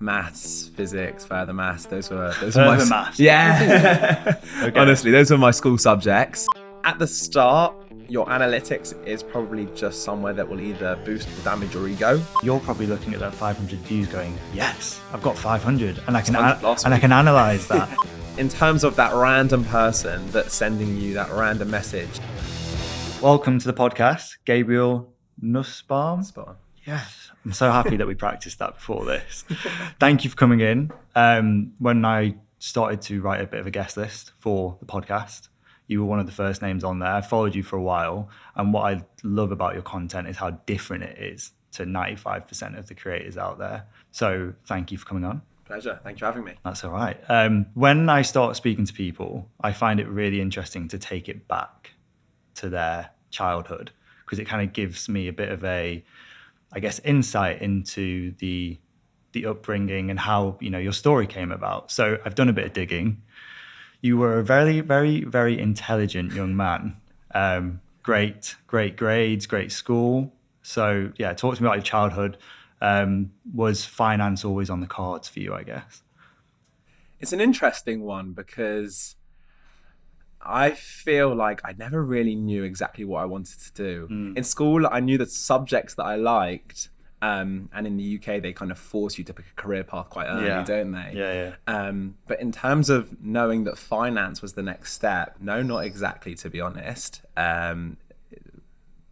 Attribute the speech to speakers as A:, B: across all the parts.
A: Maths, physics, further maths, those were
B: Further maths?
A: Yeah.
B: Okay.
A: Honestly, those were my school subjects. At the start, your analytics is probably just somewhere that will either boost or damage your ego.
B: You're probably looking at that 500 views going, yes, I've got 500 and I can
A: 100 last
B: and I
A: week.
B: can analyze that.
A: In terms of that random person that's sending you that random message.
B: Welcome to the podcast, Gabriel Nussbaum.
A: Spot on.
B: Yes, I'm so happy that we practiced that before this. Thank you for coming in. When I started to write a bit of a guest list for the podcast, you were one of the first names on there. I followed you for a while, and what I love about your content is how different it is to 95% of the creators out there. So thank you for coming on.
A: Pleasure. Thank you for having me.
B: That's all right. When I start speaking to people, I find it really interesting to take it back to their childhood, because it kind of gives me a bit of a, I guess, insight into the upbringing and how, you know, your story came about. So I've done a bit of digging. You were a very, very, very intelligent young man. Great grades, great school. So yeah, talk to me about your childhood. Was finance always on the cards for you, I guess?
A: It's an interesting one because I feel like I never really knew exactly what I wanted to do. In school, I knew the subjects that I liked, and in the UK, they kind of force you to pick a career path quite early, don't they?
B: Yeah.
A: But in terms of knowing that finance was the next step, no, not exactly, to be honest.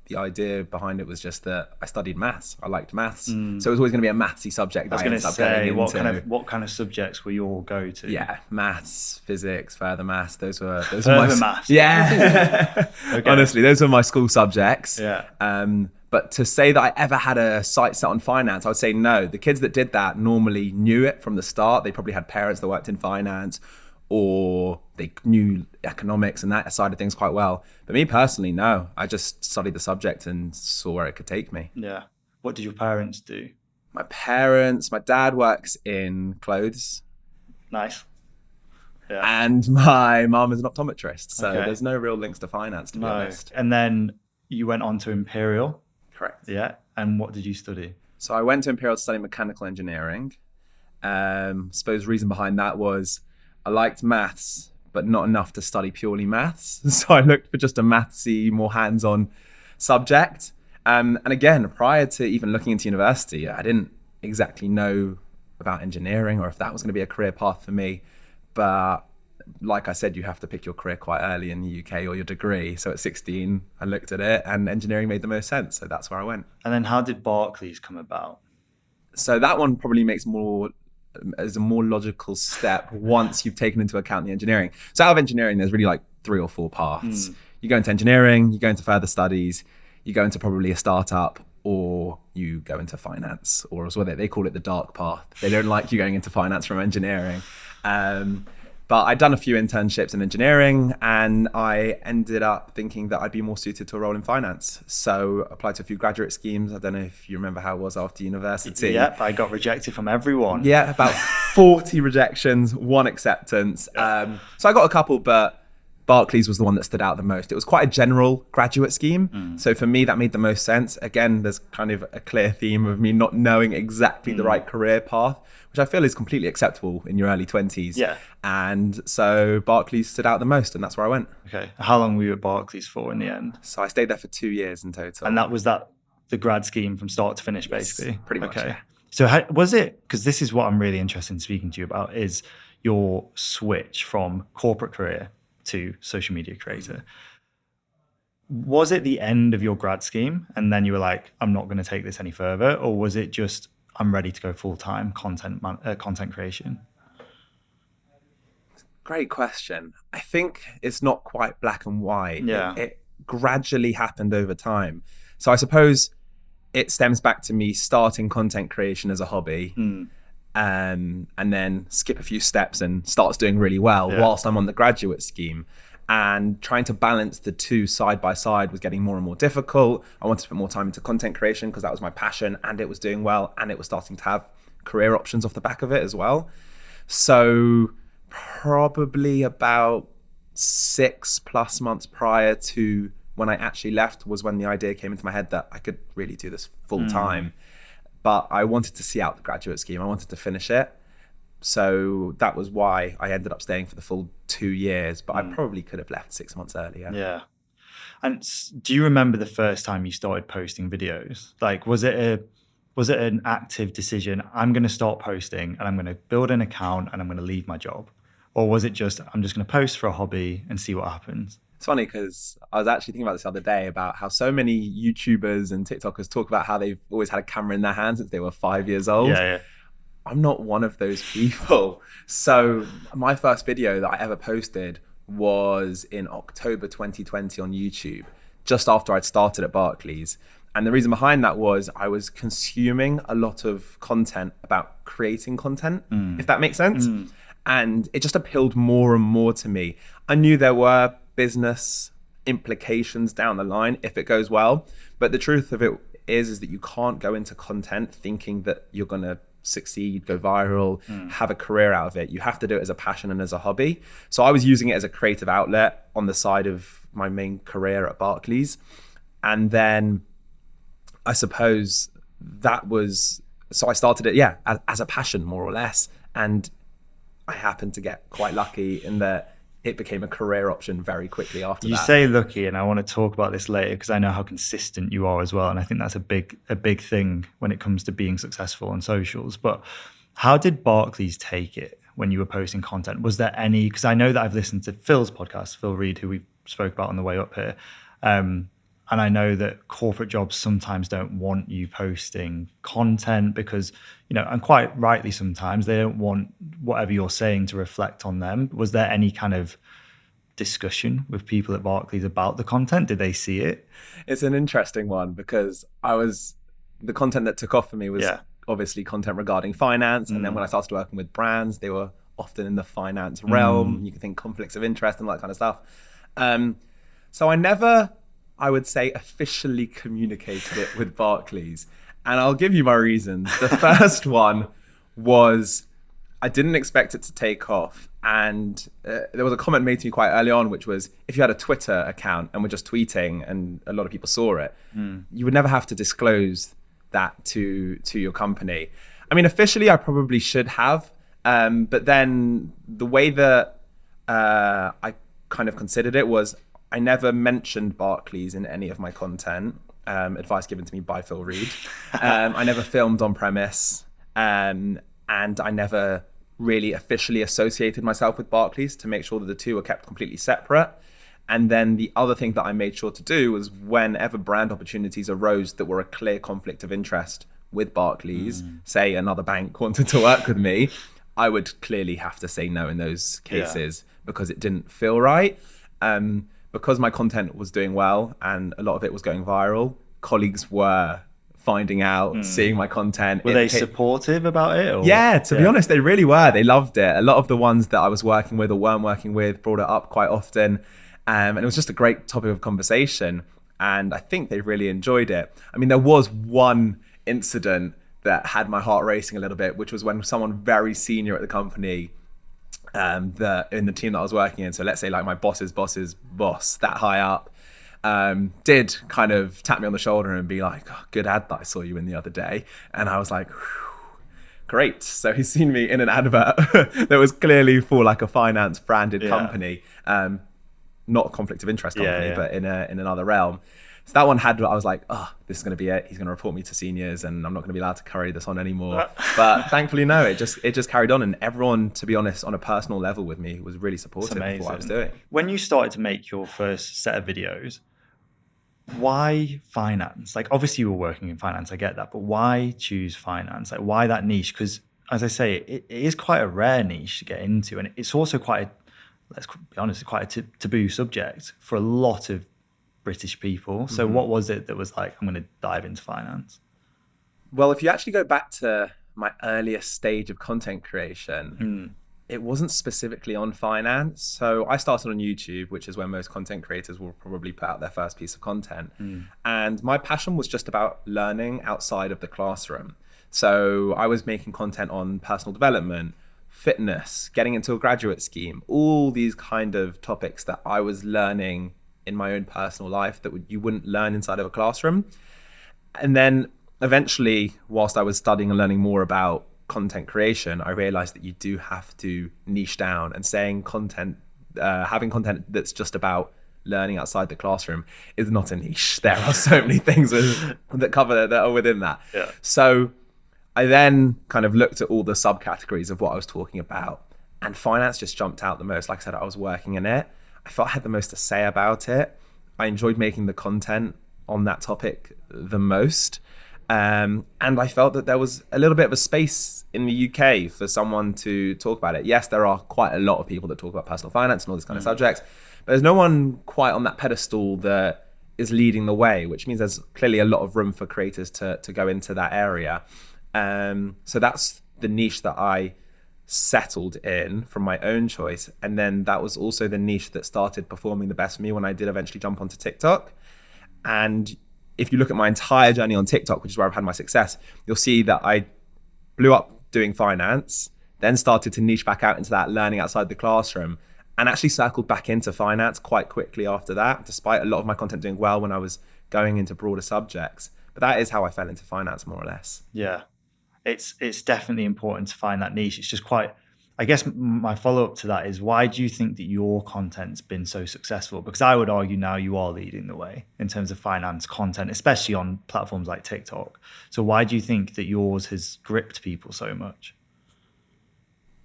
A: The idea behind it was just that I studied maths. I liked maths. So it was always going to be a mathsy subject.
B: I was going to say, what kind of subjects were your go-to?
A: Yeah, maths, physics, further maths. Those were
B: maths.
A: Yeah. Okay. Honestly, those were my school subjects.
B: Yeah.
A: But to say that I ever had a sight set on finance, I would say no. The kids that did that normally knew it from the start. They probably had parents that worked in finance, or they knew economics and that side of things quite well. But me personally, no. I just studied the subject and saw where it could take me.
B: Yeah. What did your parents do?
A: My dad works in clothes.
B: Nice. Yeah.
A: And my mum is an optometrist. So
B: Okay.
A: there's no real links to finance, to be honest.
B: And then you went on to Imperial.
A: Correct.
B: Yeah. And what did you study?
A: So I went to Imperial to study mechanical engineering. Suppose the reason behind that was I liked maths, but not enough to study purely maths. So I looked for just a mathsy, more hands-on subject. And again, prior to even looking into university, I didn't exactly know about engineering or if that was going to be a career path for me. But like I said, you have to pick your career quite early in the UK or your degree. So at 16, I looked at it and engineering made the most sense. So that's where I went.
B: And then how did Barclays come about?
A: So that one probably makes as a more logical step once you've taken into account the engineering. So out of engineering, there's really like 3 or 4 paths. You go into engineering, you go into further studies, you go into probably a startup, or you go into finance, or as well, they call it the dark path. They don't like you going into finance from engineering. But I'd done a few internships in engineering and I ended up thinking that I'd be more suited to a role in finance. So applied to a few graduate schemes. I don't know if you remember how it was after university.
B: Yep, I got rejected from everyone.
A: Yeah, about 40 rejections, 1 acceptance. So I got a couple, but Barclays was the one that stood out the most. It was quite a general graduate scheme. So for me, that made the most sense. Again, there's kind of a clear theme of me not knowing exactly the right career path, which I feel is completely acceptable in your early 20s.
B: Yeah.
A: And so Barclays stood out the most, and that's where I went.
B: Okay. How long were you at Barclays for in the end?
A: So I stayed there for 2 years in total.
B: And that was the grad scheme from start to finish, basically?
A: Yes, pretty much,
B: okay.
A: yeah.
B: So how, was it, because this is what I'm really interested in speaking to you about, is your switch from corporate career to social media creator. Was it the end of your grad scheme and then you were like, I'm not going to take this any further? Or was it just, I'm ready to go full-time content creation?
A: Great question. I think it's not quite black and white.
B: Yeah.
A: It gradually happened over time. So I suppose it stems back to me starting content creation as a hobby. And then skip a few steps and starts doing really well whilst I'm on the graduate scheme. And trying to balance the two side by side was getting more and more difficult. I wanted to put more time into content creation because that was my passion, and it was doing well, and it was starting to have career options off the back of it as well. So probably about 6+ months prior to when I actually left was when the idea came into my head that I could really do this full time. but I wanted to see out the graduate scheme. I wanted to finish it. So that was why I ended up staying for the full 2 years, but I probably could have left 6 months earlier.
B: Yeah. And do you remember the first time you started posting videos? Like, was it an active decision? I'm going to start posting and I'm going to build an account and I'm going to leave my job. Or was it just, I'm just going to post for a hobby and see what happens?
A: It's funny because I was actually thinking about this the other day about how so many YouTubers and TikTokers talk about how they've always had a camera in their hand since they were 5 years old.
B: Yeah.
A: I'm not one of those people. So my first video that I ever posted was in October 2020 on YouTube, just after I'd started at Barclays. And the reason behind that was I was consuming a lot of content about creating content, if that makes sense. And it just appealed more and more to me. I knew there were business implications down the line if it goes well. But the truth of it is that you can't go into content thinking that you're going to succeed, go viral, have a career out of it. You have to do it as a passion and as a hobby. So I was using it as a creative outlet on the side of my main career at Barclays. And then I suppose so I started it, as a passion, more or less. And I happened to get quite lucky in that it became a career option very quickly after that.
B: You say lucky, and I want to talk about this later because I know how consistent you are as well. And I think that's a big thing when it comes to being successful on socials. But how did Barclays take it when you were posting content? Was there any, because I know that I've listened to Phil's podcast, Phil Reed, who we spoke about on the way up here. And I know that corporate jobs sometimes don't want you posting content because, and quite rightly sometimes, they don't want whatever you're saying to reflect on them. Was there any kind of discussion with people at Barclays about the content? Did they see it?
A: It's an interesting one because the content that took off for me was obviously content regarding finance. And then when I started working with brands, they were often in the finance realm. You can think conflicts of interest and all that kind of stuff. So I never, I would say, officially communicated it with Barclays. And I'll give you my reasons. The first one was I didn't expect it to take off. And there was a comment made to me quite early on, which was if you had a Twitter account and were just tweeting and a lot of people saw it, you would never have to disclose that to your company. I mean, officially, I probably should have. But then the way that I kind of considered it was I never mentioned Barclays in any of my content. Advice given to me by Phil Reed. I never filmed on premise, and I never really officially associated myself with Barclays to make sure that the two were kept completely separate. And then the other thing that I made sure to do was whenever brand opportunities arose that were a clear conflict of interest with Barclays, say another bank wanted to work with me, I would clearly have to say no in those cases because it didn't feel right. Because my content was doing well and a lot of it was going viral, colleagues were finding out, seeing my content.
B: Were they supportive about it? Or?
A: Yeah, to be honest, they really were. They loved it. A lot of the ones that I was working with or weren't working with brought it up quite often. And it was just a great topic of conversation. And I think they really enjoyed it. I mean, there was one incident that had my heart racing a little bit, which was when someone very senior at the company, in the team that I was working in, so let's say like my boss's boss, that high up, did kind of tap me on the shoulder and be like, oh, good ad that I saw you in the other day. And I was like, great. So he's seen me in an advert that was clearly for like a finance branded company, not a conflict of interest company, but in another realm. So that one had, I was like, oh, this is going to be it. He's going to report me to seniors and I'm not going to be allowed to carry this on anymore. But thankfully, no, it just carried on. And everyone, to be honest, on a personal level with me was really supportive of what I was doing.
B: When you started to make your first set of videos, why finance? Like, obviously you were working in finance, I get that, but why choose finance? Like, why that niche? Because as I say, it is quite a rare niche to get into. And it's also let's be honest, quite a taboo subject for a lot of British people. So what was it that was like, I'm going to dive into finance?
A: Well, if you actually go back to my earliest stage of content creation, it wasn't specifically on finance. So I started on YouTube, which is where most content creators will probably put out their first piece of content. And my passion was just about learning outside of the classroom. So I was making content on personal development, fitness, getting into a graduate scheme, all these kind of topics that I was learning in my own personal life that you wouldn't learn inside of a classroom. And then eventually, whilst I was studying and learning more about content creation, I realized that you do have to niche down, and saying content, having content that's just about learning outside the classroom is not a niche. There are so many things that are within that.
B: Yeah.
A: So I then kind of looked at all the subcategories of what I was talking about, and finance just jumped out the most. Like I said, I was working in it. I felt I had the most to say about it. I enjoyed making the content on that topic the most. And I felt that there was a little bit of a space in the UK for someone to talk about it. Yes, there are quite a lot of people that talk about personal finance and all these kind of subjects, but there's no one quite on that pedestal that is leading the way, which means there's clearly a lot of room for creators to go into that area. So that's the niche that I settled in from my own choice. And then that was also the niche that started performing the best for me when I did eventually jump onto TikTok. And if you look at my entire journey on TikTok, which is where I've had my success, you'll see that I blew up doing finance, then started to niche back out into that learning outside the classroom, and actually circled back into finance quite quickly after that, despite a lot of my content doing well when I was going into broader subjects. But that is how I fell into finance, more or less.
B: Yeah. It's definitely important to find that niche. It's just quite, I guess my follow-up to that is, why do you think that your content's been so successful? Because I would argue now you are leading the way in terms of finance content, especially on platforms like TikTok. So why do you think that yours has gripped people so much?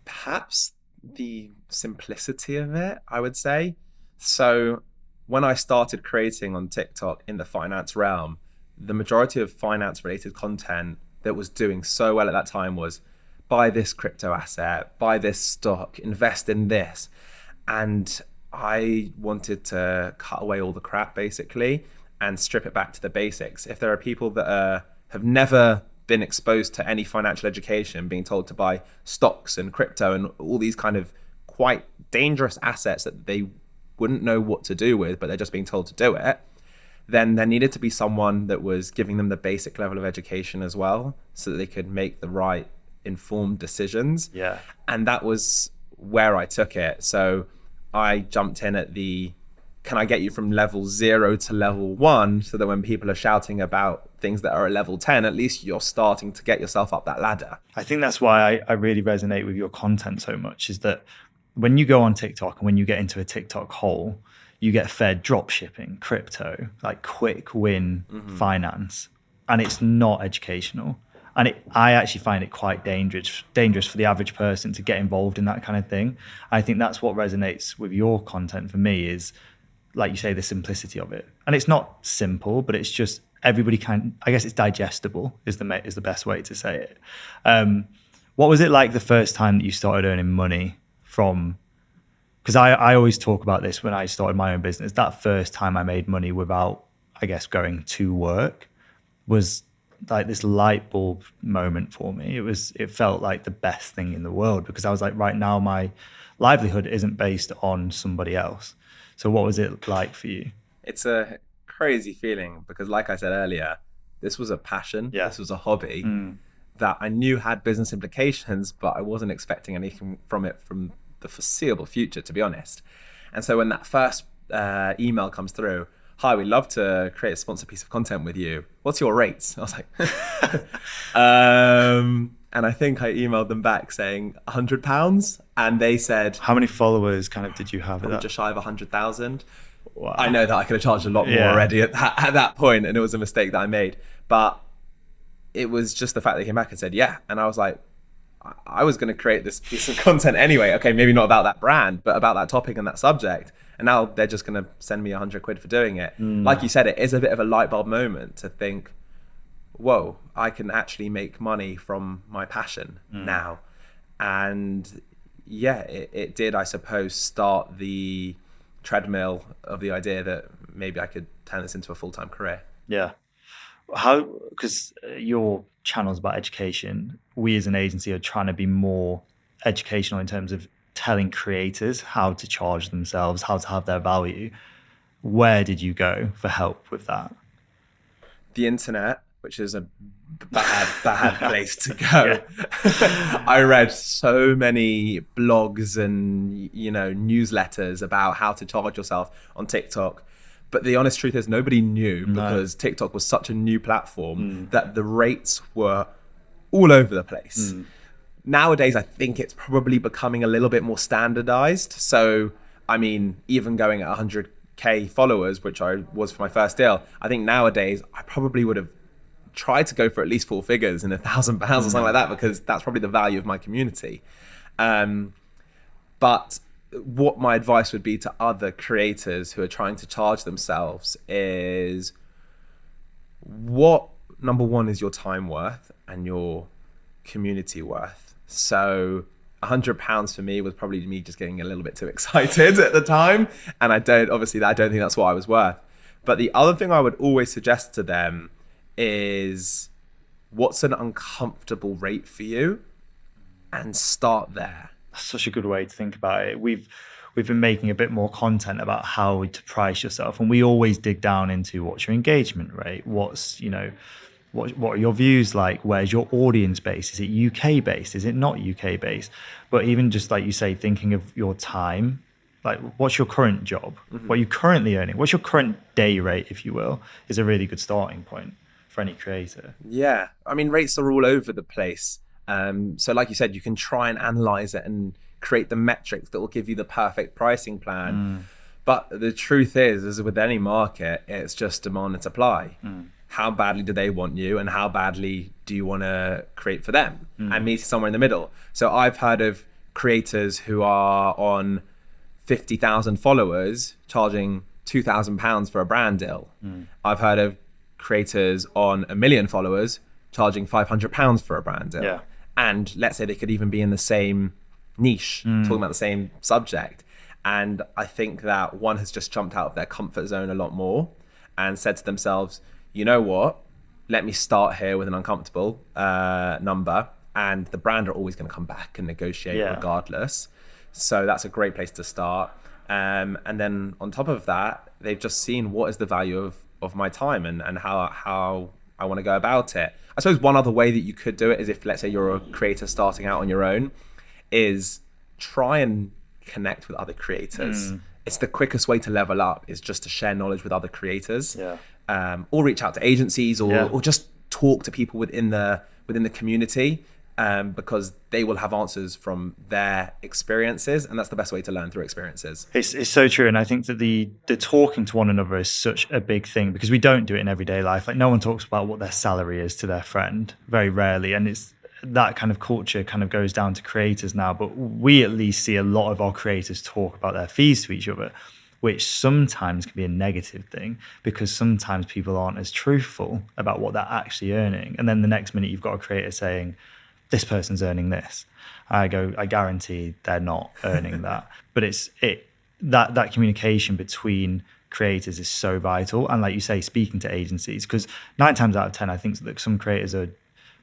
A: Perhaps the simplicity of it, I would say. So when I started creating on TikTok in the finance realm, the majority of finance related content that was doing so well at that time was buy this crypto asset, buy this stock, invest in this. And I wanted to cut away all the crap basically and strip it back to the basics. If there are people that have never been exposed to any financial education, being told to buy stocks and crypto and all these kind of quite dangerous assets that they wouldn't know what to do with, but they're just being told to do it, then there needed to be someone that was giving them the basic level of education as well, so that they could make the right informed decisions.
B: Yeah.
A: And that was where I took it. So I jumped in at can I get you from level 0 to level 1, so that when people are shouting about things that are at level 10, at least you're starting to get yourself up that ladder.
B: I think that's why I really resonate with your content so much, is that when you go on TikTok and when you get into a TikTok hole, you get fed drop shipping, crypto, like quick win finance, and it's not educational. And I actually find it quite dangerous for the average person to get involved in that kind of thing. I think that's what resonates with your content for me, is, like you say, the simplicity of it. And it's not simple, but it's just everybody I guess it's digestible is the best way to say it. What was it like the first time that you started earning money from? Because I always talk about this when I started my own business. That first time I made money without, I guess, going to work was like this light bulb moment for me. It felt like the best thing in the world, because I was like, right now my livelihood isn't based on somebody else. So what was it like for you?
A: It's a crazy feeling, because like I said earlier, this was a passion.
B: Yeah.
A: This was a hobby that I knew had business implications, but I wasn't expecting anything from it from the foreseeable future, to be honest. And so when that first email comes through, hi, we'd love to create a sponsored piece of content with you. What's your rates? I was like, and I think I emailed them back saying £100, and they said,
B: how many followers kind of did you have?
A: Just shy of 100,000.
B: Wow.
A: I know that I could have charged a lot more already at that point, and it was a mistake that I made. But it was just the fact they came back and said, yeah. And I was like, I was going to create this piece of content anyway. Okay, maybe not about that brand, but about that topic and that subject. And now they're just going to send me £100 for doing it. Like you said, it is a bit of a light bulb moment to think, whoa, I can actually make money from my passion now. And yeah, it did, I suppose, start the treadmill of the idea that maybe I could turn this into a full-time career.
B: Yeah. How, because your channel's about education, we as an agency are trying to be more educational in terms of telling creators how to charge themselves, how to have their value. Where did you go for help with that?
A: The internet, which is a bad place to go. I read so many blogs and newsletters about how to charge yourself on TikTok, But the honest truth is nobody knew
B: No.
A: because TikTok was such a new platform that the rates were all over the place. Nowadays, I think it's probably becoming a little bit more standardized. So, I mean, even going at 100K followers, which I was for my first deal, I think nowadays I probably would have tried to go for at least 4 figures and £1,000 or something like that, because that's probably the value of my community. But what my advice would be to other creators who are trying to charge themselves is, what, number one, is your time worth and your community worth? So £100 for me was probably me just getting a little bit too excited at the time. And I don't think that's what I was worth. But the other thing I would always suggest to them is, what's an uncomfortable rate for you? And start there.
B: That's such a good way to think about it. We've been making a bit more content about how to price yourself, and we always dig down into what's your engagement rate, what's, what are your views like, where's your audience base, is it UK based, is it not UK based? But even just like you say, thinking of your time, like what's your current job, what are you currently earning, what's your current day rate, if you will, is a really good starting point for any creator.
A: Yeah, I mean, rates are all over the place. So like you said, you can try and analyze it and create the metrics that will give you the perfect pricing plan. But the truth is, as with any market, it's just demand and supply. How badly do they want you, and how badly do you want to create for them? And meet somewhere in the middle. So I've heard of creators who are on 50,000 followers charging £2,000 for a brand deal. I've heard of creators on 1 million followers charging £500 for a brand deal.
B: Yeah.
A: And let's say they could even be in the same niche, talking about the same subject. And I think that one has just jumped out of their comfort zone a lot more and said to themselves, you know what, let me start here with an uncomfortable number, and the brand are always going to come back and negotiate regardless. So that's a great place to start. And then on top of that, they've just seen what is the value of my time and how I want to go about it. I suppose one other way that you could do it is, if let's say you're a creator starting out on your own, is try and connect with other creators. It's the quickest way to level up, is just to share knowledge with other creators. Or reach out to agencies, or just talk to people within the community, because they will have answers from their experiences, and that's the best way to learn, through experiences.
B: It's so true, and I think that the talking to one another is such a big thing, because we don't do it in everyday life. Like, no one talks about what their salary is to their friend, very rarely, and it's that kind of culture kind of goes down to creators now. But we at least see a lot of our creators talk about their fees to each other, which sometimes can be a negative thing, because sometimes people aren't as truthful about what they're actually earning. And then the next minute you've got a creator saying, this person's earning this. I guarantee they're not earning that. But that communication between creators is so vital. And like you say, speaking to agencies, because 9 times out of 10, I think that some creators are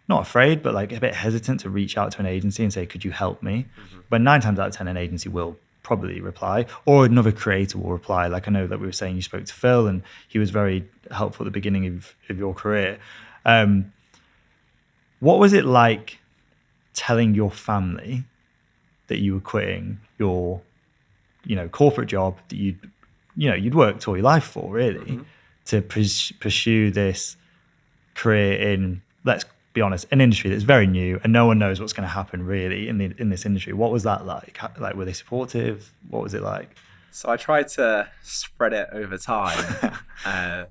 B: not afraid, but like a bit hesitant to reach out to an agency and say, could you help me? But 9 times out of 10, an agency will probably reply, or another creator will reply. Like, I know that we were saying you spoke to Phil, and he was very helpful at the beginning of your career. What was it like telling your family that you were quitting your, corporate job that you'd worked all your life for, really, to pursue this career in, let's be honest, an industry that's very new and no one knows what's going to happen really in this industry? What was that like? Like, were they supportive? What was it like?
A: So I tried to spread it over time.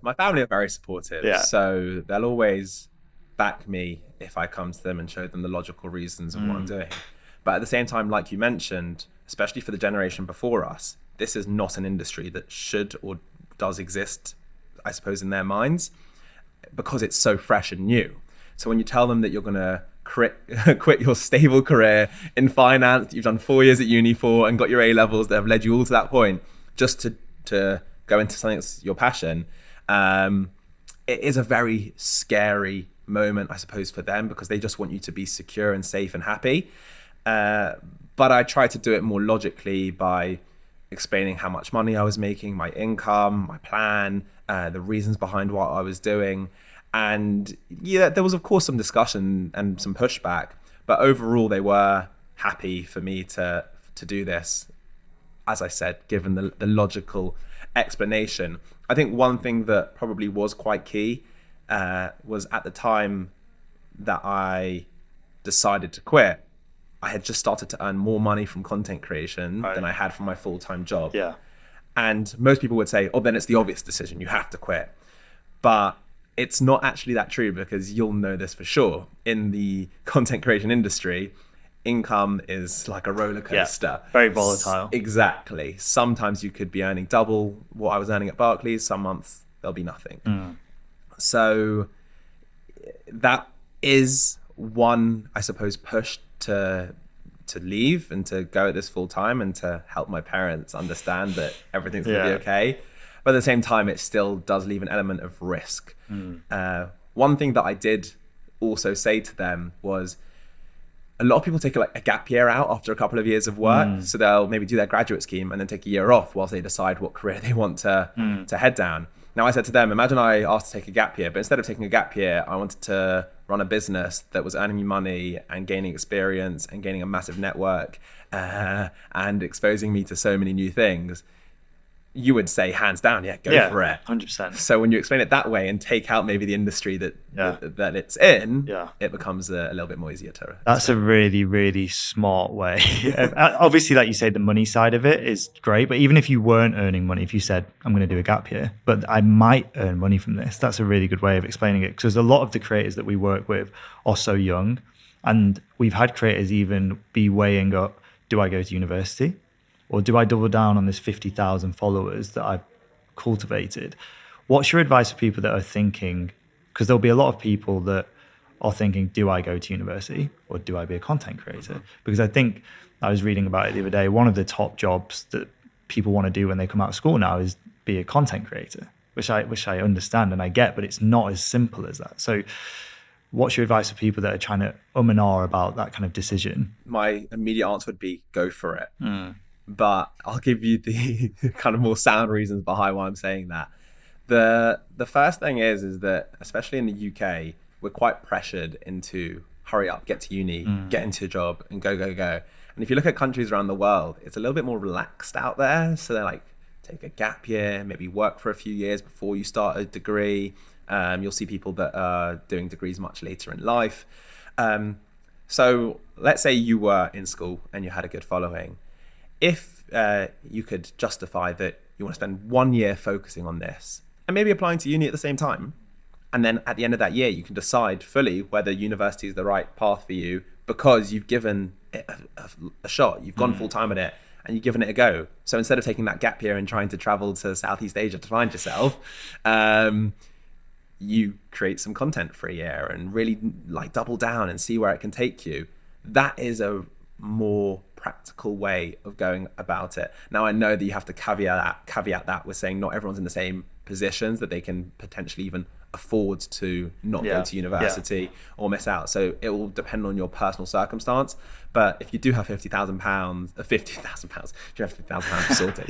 A: My family are very supportive, so they'll always back me if I come to them and show them the logical reasons of what I'm doing. But at the same time, like you mentioned, especially for the generation before us, this is not an industry that should or does exist, I suppose, in their minds, because it's so fresh and new. So when you tell them that you're going to quit your stable career in finance that you've done 4 years at uni for and got your A-levels that have led you all to that point, just to go into something that's your passion, it is a very scary moment, I suppose, for them, because they just want you to be secure and safe and happy. But I try to do it more logically by explaining how much money I was making, my income, my plan, the reasons behind what I was doing. And yeah, there was of course some discussion and some pushback, but overall they were happy for me to do this, as I said, given the logical explanation. I think one thing that probably was quite key was at the time that I decided to quit, I had just started to earn more money from content creation than I had from my full-time job.
B: Yeah.
A: And most people would say, oh, then it's the obvious decision. You have to quit. But it's not actually that true, because you'll know this for sure. In the content creation industry, income is like a roller coaster.
B: Yeah, very volatile.
A: Exactly. Sometimes you could be earning double what I was earning at Barclays. Some months there'll be nothing. So that is one, I suppose, push to leave and to go at this full time and to help my parents understand that everything's going to be okay. But at the same time, it still does leave an element of risk. One thing that I did also say to them was, a lot of people take a gap year out after a couple of years of work. So they'll maybe do their graduate scheme and then take a year off whilst they decide what career they want to head down. Now, I said to them, imagine I asked to take a gap year, but instead of taking a gap year, I wanted to run a business that was earning me money and gaining experience and gaining a massive network and exposing me to so many new things. You would say, hands down, go for it.
B: 100%.
A: So when you explain it that way and take out maybe the industry that it's in, it becomes a little bit more easier to.
B: That's a really, really smart way. Obviously, like you say, the money side of it is great. But even if you weren't earning money, if you said, I'm going to do a gap year, but I might earn money from this, that's a really good way of explaining it. Because a lot of the creators that we work with are so young. And we've had creators even be weighing up, do I go to university? Or do I double down on this 50,000 followers that I've cultivated? What's your advice for people that are thinking, because there'll be a lot of people that are thinking, do I go to university or do I be a content creator? Because I think I was reading about it the other day. One of the top jobs that people want to do when they come out of school now is be a content creator, which I understand and I get, but it's not as simple as that. So what's your advice for people that are trying to and ah about that kind of decision?
A: My immediate answer would be go for it. But I'll give you the kind of more sound reasons behind why I'm saying that. The first thing is that, especially in the UK, we're quite pressured into hurry up, get to uni, get into a job and go. And if you look at countries around the world, it's a little bit more relaxed out there. So they're like, take a gap year, maybe work for a few years before you start a degree. You'll see people that are doing degrees much later in life. So let's say you were in school and you had a good following. If you could justify that you want to spend 1 year focusing on this and maybe applying to uni at the same time, and then at the end of that year, you can decide fully whether university is the right path for you because you've given it a shot, you've gone full time at it and you've given it a go. So instead of taking that gap year and trying to travel to Southeast Asia to find yourself, you create some content for a year and really like double down and see where it can take you. That is a more practical way of going about it. Now, I know that you have to caveat that with saying not everyone's in the same positions that they can potentially even afford to not go to university or miss out. So it will depend on your personal circumstance. But if you do have £50,000, if you have £50,000 sorted,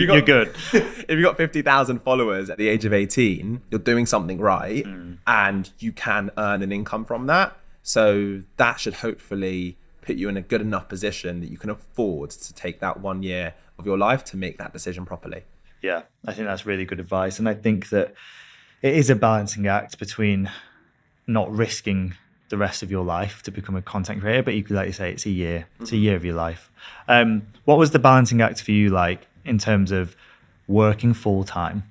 B: you're good.
A: If you've got 50,000 followers at the age of 18, you're doing something right, and you can earn an income from that. So that should hopefully put you in a good enough position that you can afford to take that 1 year of your life to make that decision properly.
B: Yeah, I think that's really good advice. And I think that it is a balancing act between not risking the rest of your life to become a content creator, but equally, like you say, it's a year. It's a year of your life. What was the balancing act for you like in terms of working full time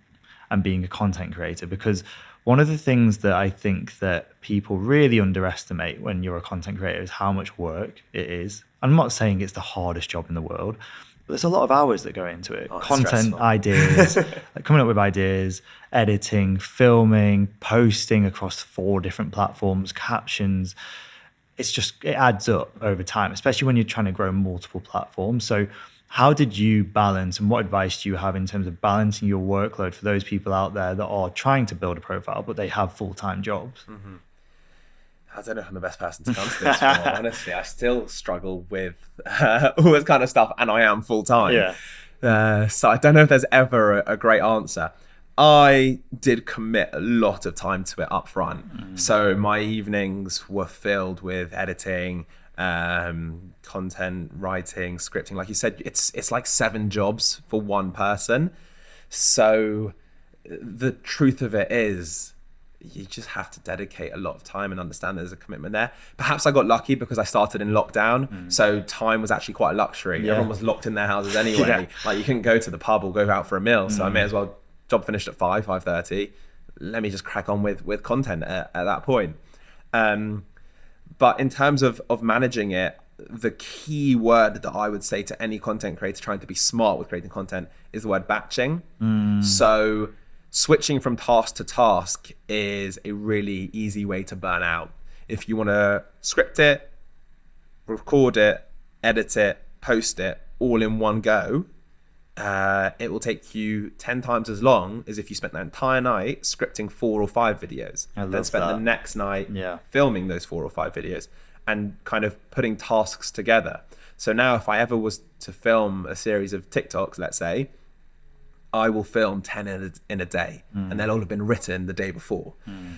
B: and being a content creator? Because one of the things that I think that people really underestimate when you're a content creator is how much work it is. I'm not saying it's the hardest job in the world, but there's a lot of hours that go into it. Content, stressful. Ideas, like coming up with ideas, editing, filming, posting across 4 different platforms, captions. It adds up over time, especially when you're trying to grow multiple platforms. So how did you balance, and what advice do you have in terms of balancing your workload for those people out there that are trying to build a profile, but they have full-time jobs?
A: I don't know if I'm the best person to come to this for. Honestly, I still struggle with all this kind of stuff, and I am full-time. So I don't know if there's ever a great answer. I did commit a lot of time to it up front. So my evenings were filled with editing, content writing, scripting. Like you said, it's like 7 jobs for one person. So the truth of it is, you just have to dedicate a lot of time and understand there's a commitment there. Perhaps I got lucky because I started in lockdown, so time was actually quite a luxury. Everyone was locked in their houses anyway. Like, you couldn't go to the pub or go out for a meal, so I may as well, job finished at 5:30. Let me just crack on with content at that point. But in terms of managing it, the key word that I would say to any content creator trying to be smart with creating content is the word batching. So switching from task to task is a really easy way to burn out. If you want to script it, record it, edit it, post it all in one go, it will take you 10 times as long as if you spent the entire night scripting 4 or 5 videos, then spent the next night filming those 4 or 5 videos and kind of putting tasks together. So now if I ever was to film a series of TikToks, let's say, I will film 10 in a day, and they'll all have been written the day before.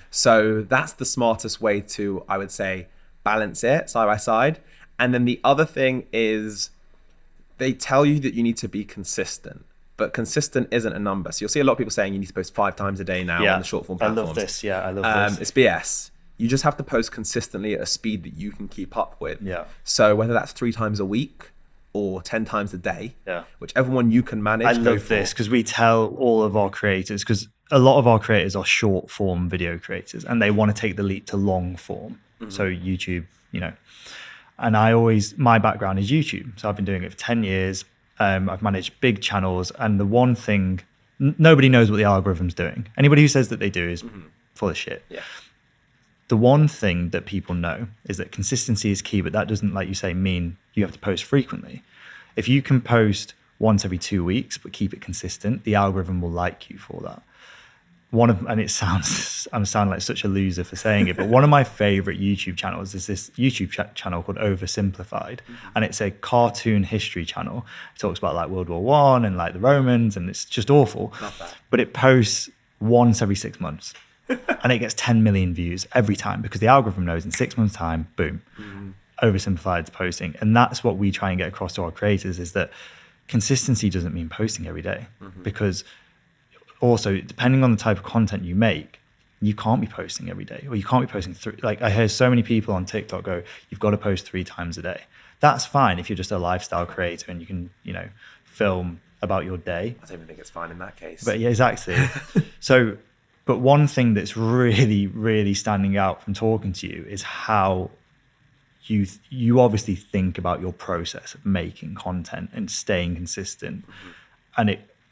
A: So that's the smartest way to, I would say, balance it side by side. And then the other thing is, they tell you that you need to be consistent, but consistent isn't a number. So you'll see a lot of people saying you need to post 5 times a day now on the short form platforms.
B: I love this. I love this.
A: It's BS. You just have to post consistently at a speed that you can keep up with.
B: Yeah.
A: So whether that's 3 times a week or 10 times a day,
B: yeah,
A: whichever one you can manage.
B: I love this because we tell all of our creators, because a lot of our creators are short form video creators and they want to take the leap to long form. So YouTube, and my background is YouTube. So I've been doing it for 10 years. I've managed big channels, and the one thing, nobody knows what the algorithm's doing. Anybody who says that they do is full of shit.
A: Yeah.
B: The one thing that people know is that consistency is key, but that doesn't, like you say, mean you have to post frequently. If you can post once every 2 weeks, but keep it consistent, the algorithm will like you for that. And it sounds, I'm sounding like such a loser for saying it, but one of my favorite YouTube channels is this YouTube channel called Oversimplified. And it's a cartoon history channel. It talks about like World War One and like the Romans, and it's just awful. But it posts once every 6 months. And it gets 10 million views every time because the algorithm knows in 6 months' time, boom, Oversimplified's posting. And that's what we try and get across to our creators, is that consistency doesn't mean posting every day, because also, depending on the type of content you make, you can't be posting every day, or you can't be posting like I hear so many people on TikTok go, you've got to post 3 times a day. That's fine if you're just a lifestyle creator and you can, film about your day.
A: I don't even think it's fine in that case.
B: But yeah, exactly. But one thing that's really, really standing out from talking to you is how you obviously think about your process of making content and staying consistent. And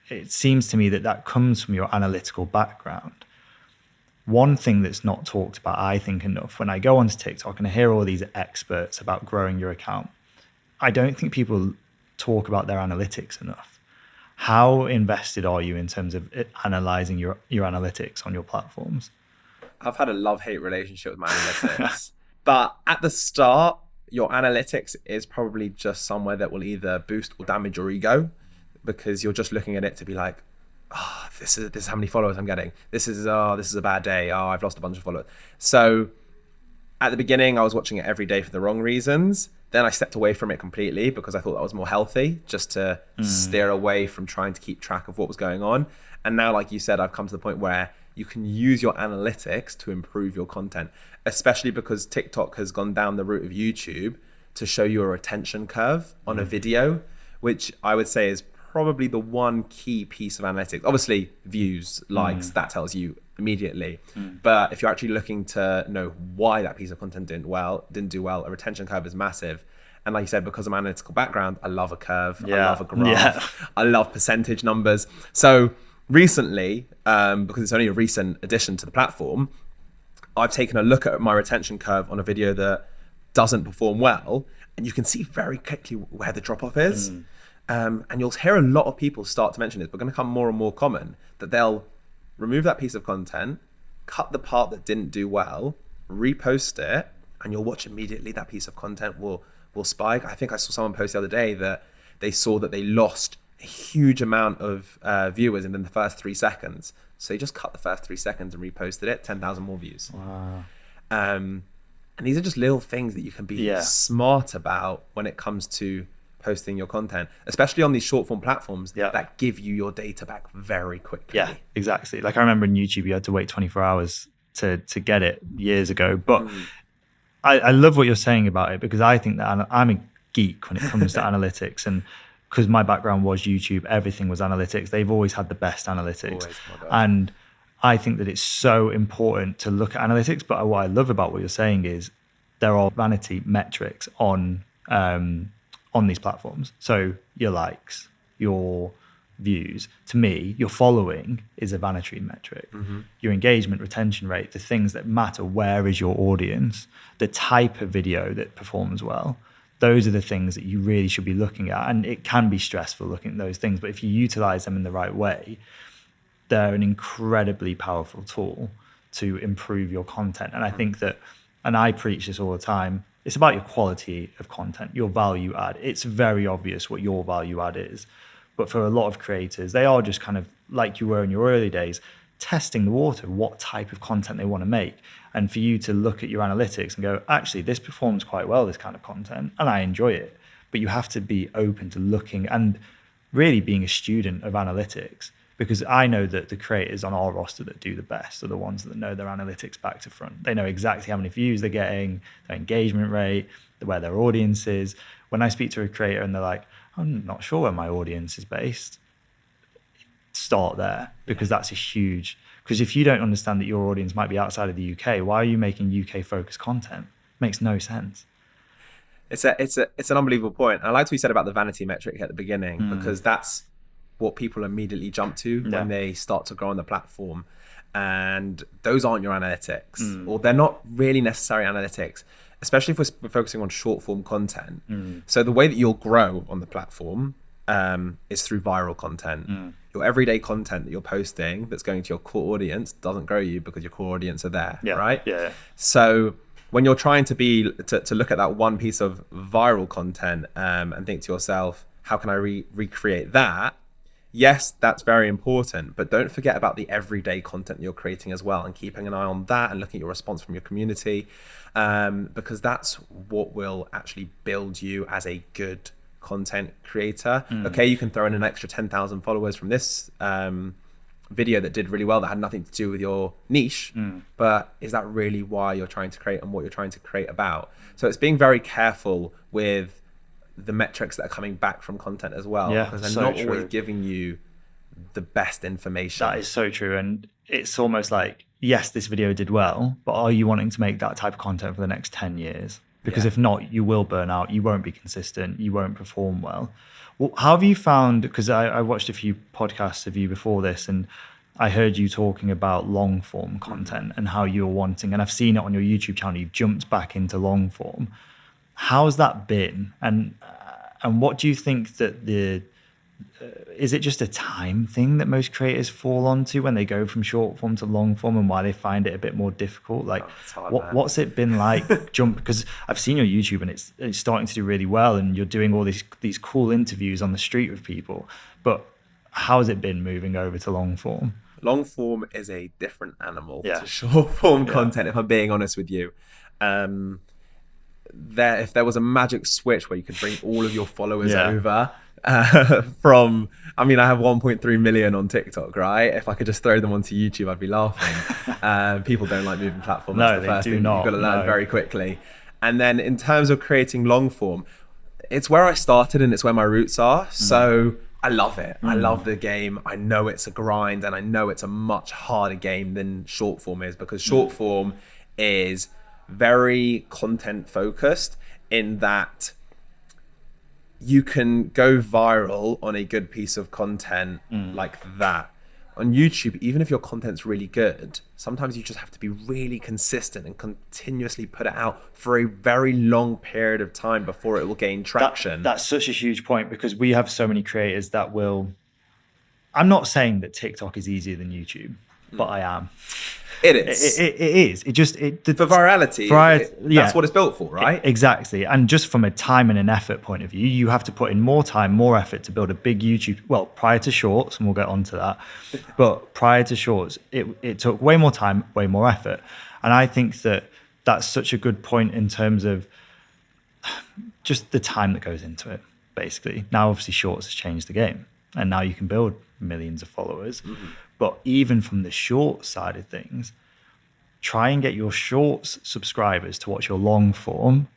B: it seems to me that comes from your analytical background. One thing that's not talked about, I think, enough, when I go onto TikTok and I hear all these experts about growing your account, I don't think people talk about their analytics enough. How invested are you in terms of analyzing your analytics on your platforms?
A: I've had a love-hate relationship with my analytics. But at the start, your analytics is probably just somewhere that will either boost or damage your ego, because you're just looking at it to be like, this is how many followers I'm getting. This is a bad day. I've lost a bunch of followers. So at the beginning, I was watching it every day for the wrong reasons. Then I stepped away from it completely because I thought that was more healthy, just to steer away from trying to keep track of what was going on. And now, like you said, I've come to the point where you can use your analytics to improve your content, especially because TikTok has gone down the route of YouTube to show you a retention curve on a video, which I would say is probably the one key piece of analytics. Obviously, views, likes, that tells you immediately. But if you're actually looking to know why that piece of content didn't do well, a retention curve is massive. And like you said, because of my analytical background, I love a curve, I love a graph, I love percentage numbers. So recently, because it's only a recent addition to the platform, I've taken a look at my retention curve on a video that doesn't perform well, and you can see very quickly where the drop-off is. And you'll hear a lot of people start to mention this, but going to become more and more common, that they'll remove that piece of content, cut the part that didn't do well, repost it, and you'll watch immediately that piece of content will spike. I think I saw someone post the other day that they saw that they lost a huge amount of viewers in the first 3 seconds. So they just cut the first 3 seconds and reposted it, 10,000 more views.
B: Wow.
A: And these are just little things that you can be smart about when it comes to posting your content, especially on these short form platforms
B: Yeah.
A: that give you your data back very quickly.
B: Yeah, exactly. Like I remember in YouTube, you had to wait 24 hours to get it years ago. But I love what you're saying about it, because I think that I'm a geek when it comes to analytics, and because my background was YouTube, everything was analytics. They've always had the best analytics.
A: Always, oh my God.
B: And I think that it's so important to look at analytics. But what I love about what you're saying is there are vanity metrics on these platforms. So your likes, your views, to me, your following is a vanity metric. Your engagement, retention rate, the things that matter, where is your audience, the type of video that performs well, those are the things that you really should be looking at. And it can be stressful looking at those things, but if you utilize them in the right way, they're an incredibly powerful tool to improve your content. And I think that, and I preach this all the time, it's about your quality of content, your value add. It's very obvious what your value add is. But for a lot of creators, they are just kind of like you were in your early days, testing the water, what type of content they want to make. And for you to look at your analytics and go, actually, this performs quite well, this kind of content, and I enjoy it. But you have to be open to looking and really being a student of analytics, because I know that the creators on our roster that do the best are the ones that know their analytics back to front. They know exactly how many views they're getting, their engagement rate, where their audience is. When I speak to a creator and they're like, I'm not sure where my audience is based, start there, because that's a huge, because if you don't understand that your audience might be outside of the UK, why are you making UK focused content? Makes no sense.
A: It's an unbelievable point. I liked what you said about the vanity metric at the beginning, because that's what people immediately jump to when they start to grow on the platform. And those aren't your analytics, or they're not really necessary analytics, especially if we're focusing on short form content. So the way that you'll grow on the platform is through viral content. Your everyday content that you're posting that's going to your core audience doesn't grow you, because your core audience are there, right? Yeah. So when you're trying to look at that one piece of viral content and think to yourself, how can I recreate that? Yes, that's very important, but don't forget about the everyday content that you're creating as well, and keeping an eye on that and looking at your response from your community, because that's what will actually build you as a good content creator. Okay, you can throw in an extra 10,000 followers from this video that did really well that had nothing to do with your niche, but is that really why you're trying to create and what you're trying to create about? So it's being very careful with the metrics that are coming back from content as well, because they're not always giving you the best information.
B: That is so true. And it's almost like, yes, this video did well, but are you wanting to make that type of content for the next 10 years? Because if not, you will burn out, you won't be consistent, you won't perform well. How have you found, because I watched a few podcasts of you before this, and I heard you talking about long form content and how you're wanting, and I've seen it on your YouTube channel, you've jumped back into long form. How's that been? And what do you think that is it just a time thing that most creators fall onto when they go from short form to long form, and why they find it a bit more difficult? Like, what's it been like jump? Because I've seen your YouTube and it's starting to do really well, and you're doing all these cool interviews on the street with people. But how has it been moving over to long form?
A: Long form is a different animal to short form content, if I'm being honest with you. If there was a magic switch where you could bring all of your followers over from, I mean, I have 1.3 million on TikTok, right? If I could just throw them onto YouTube, I'd be laughing. People don't like moving platforms.
B: No,
A: that's the first thing you've got to learn very quickly. And then in terms of creating long form, it's where I started and it's where my roots are. So I love it. I love the game. I know it's a grind, and I know it's a much harder game than short form is, because short form is very content focused in that you can go viral on a good piece of content like that. On YouTube, even if your content's really good, sometimes you just have to be really consistent and continuously put it out for a very long period of time before it will gain traction.
B: That's such a huge point, because we have so many creators that will, I'm not saying that TikTok is easier than YouTube, but I am.
A: It is.
B: It is.
A: For virality, that's what it's built for, right?
B: Exactly. And just from a time and an effort point of view, you have to put in more time, more effort to build a big YouTube. Well, prior to Shorts, and we'll get onto that, but prior to Shorts, it took way more time, way more effort. And I think that that's such a good point in terms of just the time that goes into it. basically. Now, obviously, Shorts has changed the game, and now you can build millions of followers. But even from the short side of things, try and get your Shorts subscribers to watch your long form.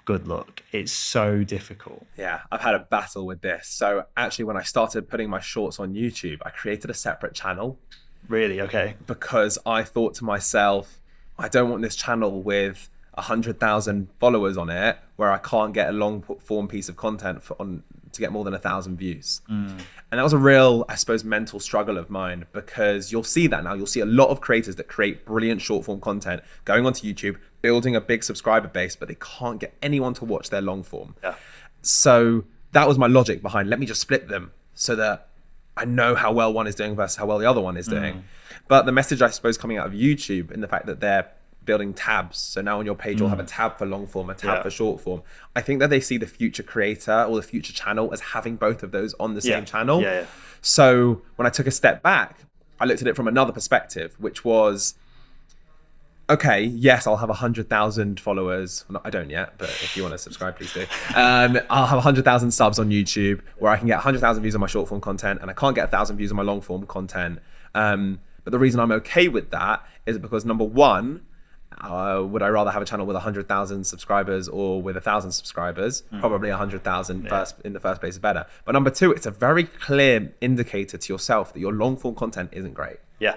B: Good luck. It's so difficult.
A: Yeah, I've had a battle with this. So actually, when I started putting my Shorts on YouTube, I created a separate channel.
B: Really? Okay.
A: Because I thought to myself, I don't want this channel with 100,000 followers on it where I can't get a long form piece of content to get more than 1,000 views. And that was a real, I suppose, mental struggle of mine, because you'll see that now. You'll see a lot of creators that create brilliant short form content going onto YouTube, building a big subscriber base, but they can't get anyone to watch their long form.
B: Yeah.
A: So that was my logic behind, let me just split them so that I know how well one is doing versus how well the other one is doing. But the message, I suppose, coming out of YouTube, in the fact that they're building tabs, so now on your page you'll have a tab for long form, a tab for short form. I think that they see the future creator or the future channel as having both of those on the same channel. So when I took a step back, I looked at it from another perspective, which was, okay, yes, I'll have 100,000 followers. I don't yet, but if you want to subscribe, please do. I'll have 100,000 subs on YouTube, where I can get 100,000 views on my short form content, and I can't get 1,000 views on my long form content. But the reason I'm okay with that is because, number one, would I rather have a channel with 100,000 subscribers or with 1,000 subscribers? Probably 100,000 in the first place is better. But number two, it's a very clear indicator to yourself that your long form content isn't great.
B: Yeah.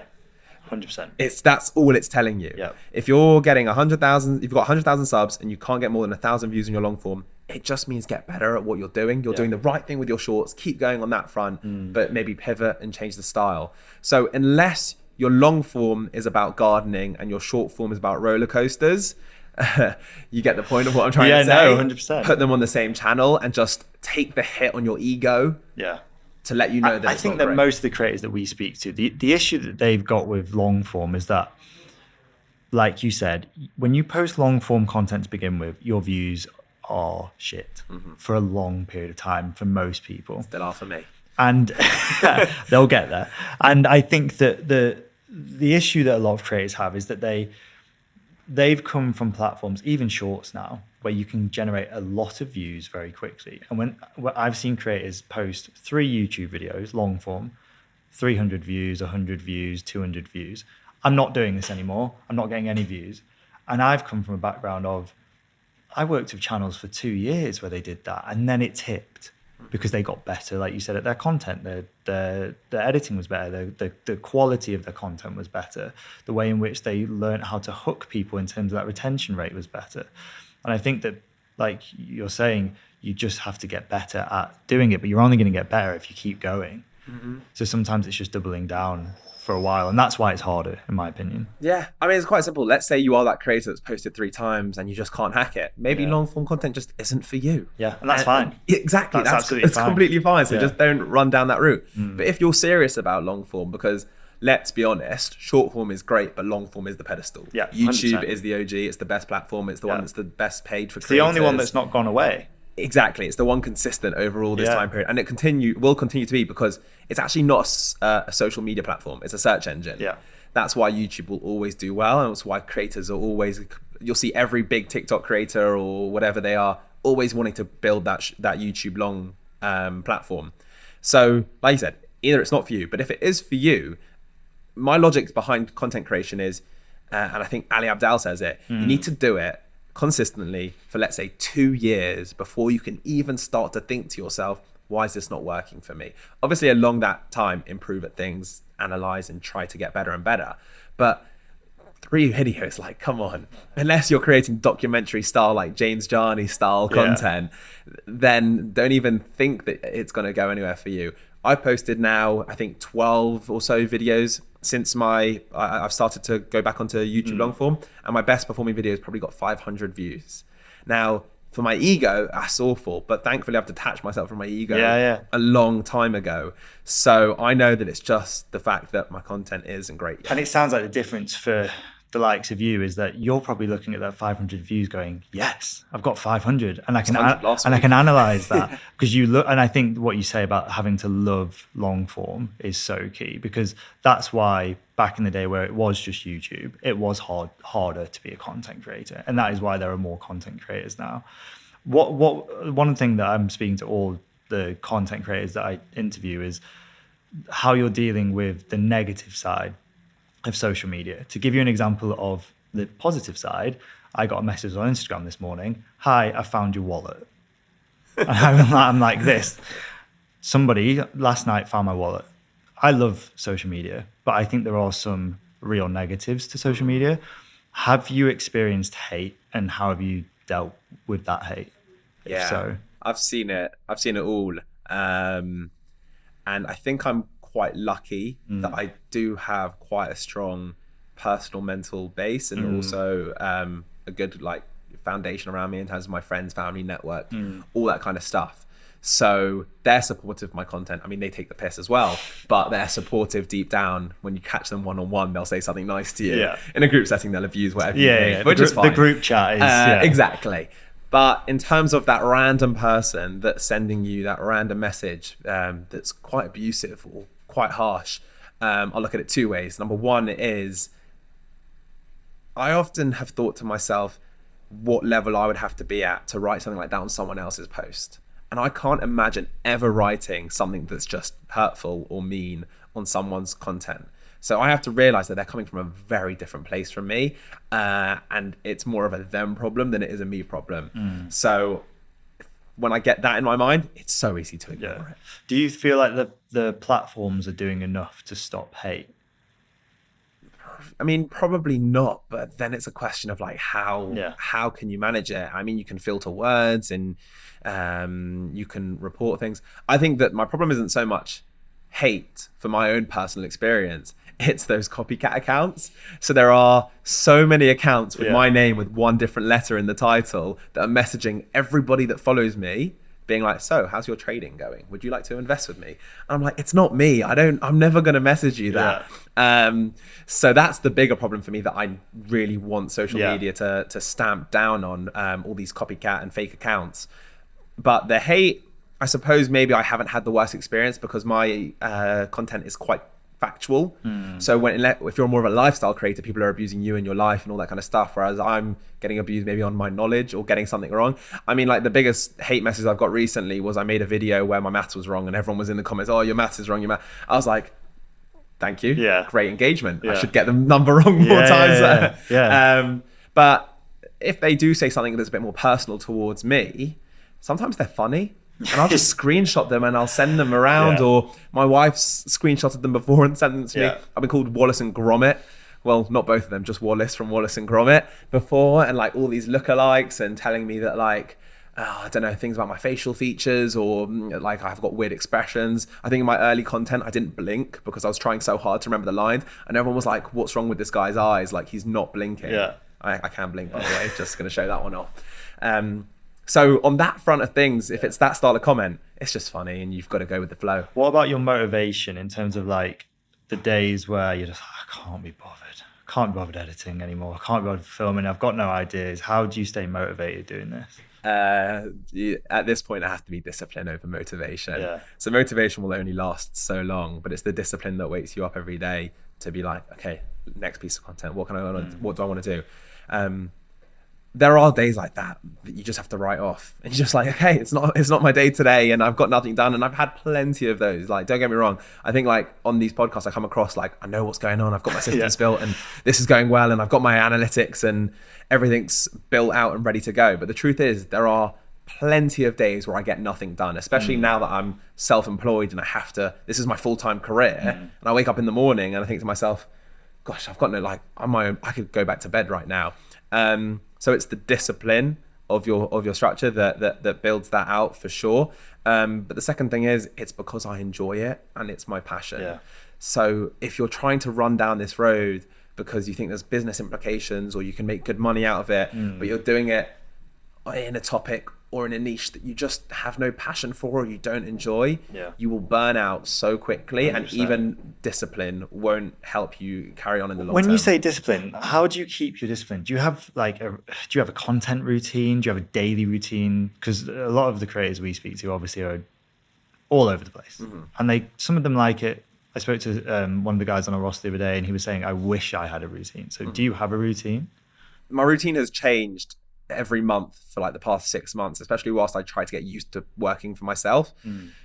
B: 100%.
A: That's all it's telling you.
B: Yep.
A: If you're getting 100,000, you've got 100,000 subs and you can't get more than 1,000 views on your long form, it just means get better at what you're doing. You're doing the right thing with your shorts. Keep going on that front, but maybe pivot and change the style. So unless your long form is about gardening and your short form is about roller coasters, you get the point of what I'm trying to say.
B: No, 100%.
A: Put them on the same channel and just take the hit on your ego.
B: Yeah.
A: To let you know that
B: I think that most of the creators that we speak to, the issue that they've got with long form is that, like you said, when you post long form content to begin with, your views are shit for a long period of time for most people.
A: Still are for me.
B: And they'll get there. And I think that the issue that a lot of creators have is that they've come from platforms, even Shorts now, where you can generate a lot of views very quickly. And when I've seen creators post 3 YouTube videos, long form, 300 views, 100 views, 200 views. I'm not doing this anymore. I'm not getting any views. And I've come from a background of, I worked with channels for 2 years where they did that, and then it tipped because they got better, like you said, at their content. Their editing was better. The quality of their content was better. The way in which they learned how to hook people in terms of that retention rate was better. And I think that, like you're saying, you just have to get better at doing it, but you're only going to get better if you keep going. So sometimes it's just doubling down for a while, and that's why it's harder, in my opinion.
A: Yeah, I mean, it's quite simple. Let's say you are that creator that's posted 3 times and you just can't hack it. Maybe long form content just isn't for you.
B: Yeah, and that's fine.
A: Exactly,
B: That's absolutely fine.
A: Completely fine. So just don't run down that route. But if you're serious about long form, because let's be honest, short form is great, but long form is the pedestal.
B: Yeah,
A: YouTube
B: 100%.
A: Is the OG. It's the best platform. It's the one that's the best paid for
B: It's
A: creators.
B: the only one that's not gone away.
A: Exactly, it's the one consistent over all this time period, and it will continue to be, because it's actually not a social media platform. It's a search engine.
B: Yeah,
A: that's why YouTube will always do well, and that's why creators are always. You'll see every big TikTok creator or whatever they are always wanting to build that YouTube long platform. So, like you said, either it's not for you, but if it is for you, my logic behind content creation is, and I think Ali Abdaal says it, you need to do it consistently for, let's say, 2 years before you can even start to think to yourself, why is this not working for me? Obviously, along that time, improve at things, analyze and try to get better and better. But 3 videos, like, come on. Unless you're creating documentary style, like James Jarney style content, then don't even think that it's going to go anywhere for you. I've posted now, I think, 12 or so videos since I've started to go back onto YouTube long form, and my best performing videos probably got 500 views. Now, for my ego, that's awful, but thankfully I've detached myself from my ego a long time ago. So I know that it's just the fact that my content isn't great yet.
B: And it sounds like the difference for the likes of you is that you're probably looking at that 500 views going, yes, I've got 500, and I can analyze that because you look. And I think what you say about having to love long form is so key, because that's why back in the day where it was just YouTube, it was harder to be a content creator, and that is why there are more content creators now. One thing that I'm speaking to all the content creators that I interview is how you're dealing with the negative side of social media. To give you an example of the positive side, I got a message on Instagram this morning. Hi, I found your wallet. And I'm like this. Somebody last night found my wallet. I love social media, but I think there are some real negatives to social media. Have you experienced hate, and how have you dealt with that hate?
A: Yeah,
B: If so,
A: I've seen it. I've seen it all. And I think I'm quite lucky that I do have quite a strong personal mental base, and also a good like foundation around me in terms of my friends, family, network, all that kind of stuff. So they're supportive of my content. I mean, they take the piss as well, but they're supportive deep down. When you catch them one-on-one, they'll say something nice to you.
B: Yeah.
A: In a group setting, they'll abuse whatever you think, which is fine.
B: The group chat is...
A: Exactly. But in terms of that random person that's sending you that random message that's quite abusive or quite harsh, I'll look at it two ways. Number one is, I often have thought to myself what level I would have to be at to write something like that on someone else's post. And I can't imagine ever writing something that's just hurtful or mean on someone's content. So I have to realize that they're coming from a very different place from me. And it's more of a them problem than it is a me problem. So when I get that in my mind, it's so easy to ignore it.
B: Do you feel like the platforms are doing enough to stop hate?
A: I mean, probably not, but then it's a question of like how can you manage it? I mean, you can filter words and you can report things. I think that my problem isn't so much hate for my own personal experience, it's those copycat accounts. So there are so many accounts with my name with one different letter in the title that are messaging everybody that follows me, being like, so how's your trading going? Would you like to invest with me? And I'm like, it's not me. I'm never going to message you that. So that's the bigger problem for me, that I really want social media to stamp down on all these copycat and fake accounts. But the hate, I suppose maybe I haven't had the worst experience because my content is quite factual. So if you're more of a lifestyle creator, people are abusing you and your life and all that kind of stuff, whereas I'm getting abused maybe on my knowledge or getting something wrong. I mean, like the biggest hate message I've got recently was I made a video where my maths was wrong and everyone was in the comments, oh, your maths is wrong, I was like, thank you, great engagement. I should get the number wrong more times. But if they do say something that's a bit more personal towards me, sometimes they're funny. And I'll just screenshot them and I'll send them around. Or my wife's screenshotted them before and sent them to me. I've been called Wallace and Gromit. Well, not both of them, just Wallace from Wallace and Gromit before. And like all these lookalikes and telling me that like, I don't know, things about my facial features or like I've got weird expressions. I think in my early content, I didn't blink because I was trying so hard to remember the lines. And everyone was like, what's wrong with this guy's eyes? Like he's not blinking. I can blink, by the way, just going to show that one off. So on that front of things, if it's that style of comment, it's just funny and you've got to go with the flow.
B: What about your motivation in terms of like the days where you're just, I can't be bothered. I can't be bothered editing anymore. I can't be bothered filming. I've got no ideas. How do you stay motivated doing this?
A: At this point, it has to be discipline over motivation. So motivation will only last so long, but it's the discipline that wakes you up every day to be like, okay, next piece of content. What do I want to do? There are days like that you just have to write off, and you're just like, okay, it's not my day today, and I've got nothing done. And I've had plenty of those. Like, don't get me wrong. I think like on these podcasts, I come across like I know what's going on. I've got my systems built, and this is going well, and I've got my analytics, and everything's built out and ready to go. But the truth is, there are plenty of days where I get nothing done, especially now that I'm self-employed and I have to. This is my full-time career, and I wake up in the morning and I think to myself, gosh, I've got no like on my own. I could go back to bed right now. So it's the discipline of your structure that builds that out for sure. But the second thing is it's because I enjoy it and it's my passion. So if you're trying to run down this road because you think there's business implications or you can make good money out of it, but you're doing it in a topic or in a niche that you just have no passion for or you don't enjoy, you will burn out so quickly. 100%. And even discipline won't help you carry on in the long term.
B: When you say discipline, how do you keep your discipline? Do you have a content routine? Do you have a daily routine? Because a lot of the creators we speak to obviously are all over the place, and some of them like it. I spoke to one of the guys on a roster the other day, and he was saying, "I wish I had a routine." So, do you have a routine?
A: My routine has changed every month for like the past 6 months, especially whilst I try to get used to working for myself.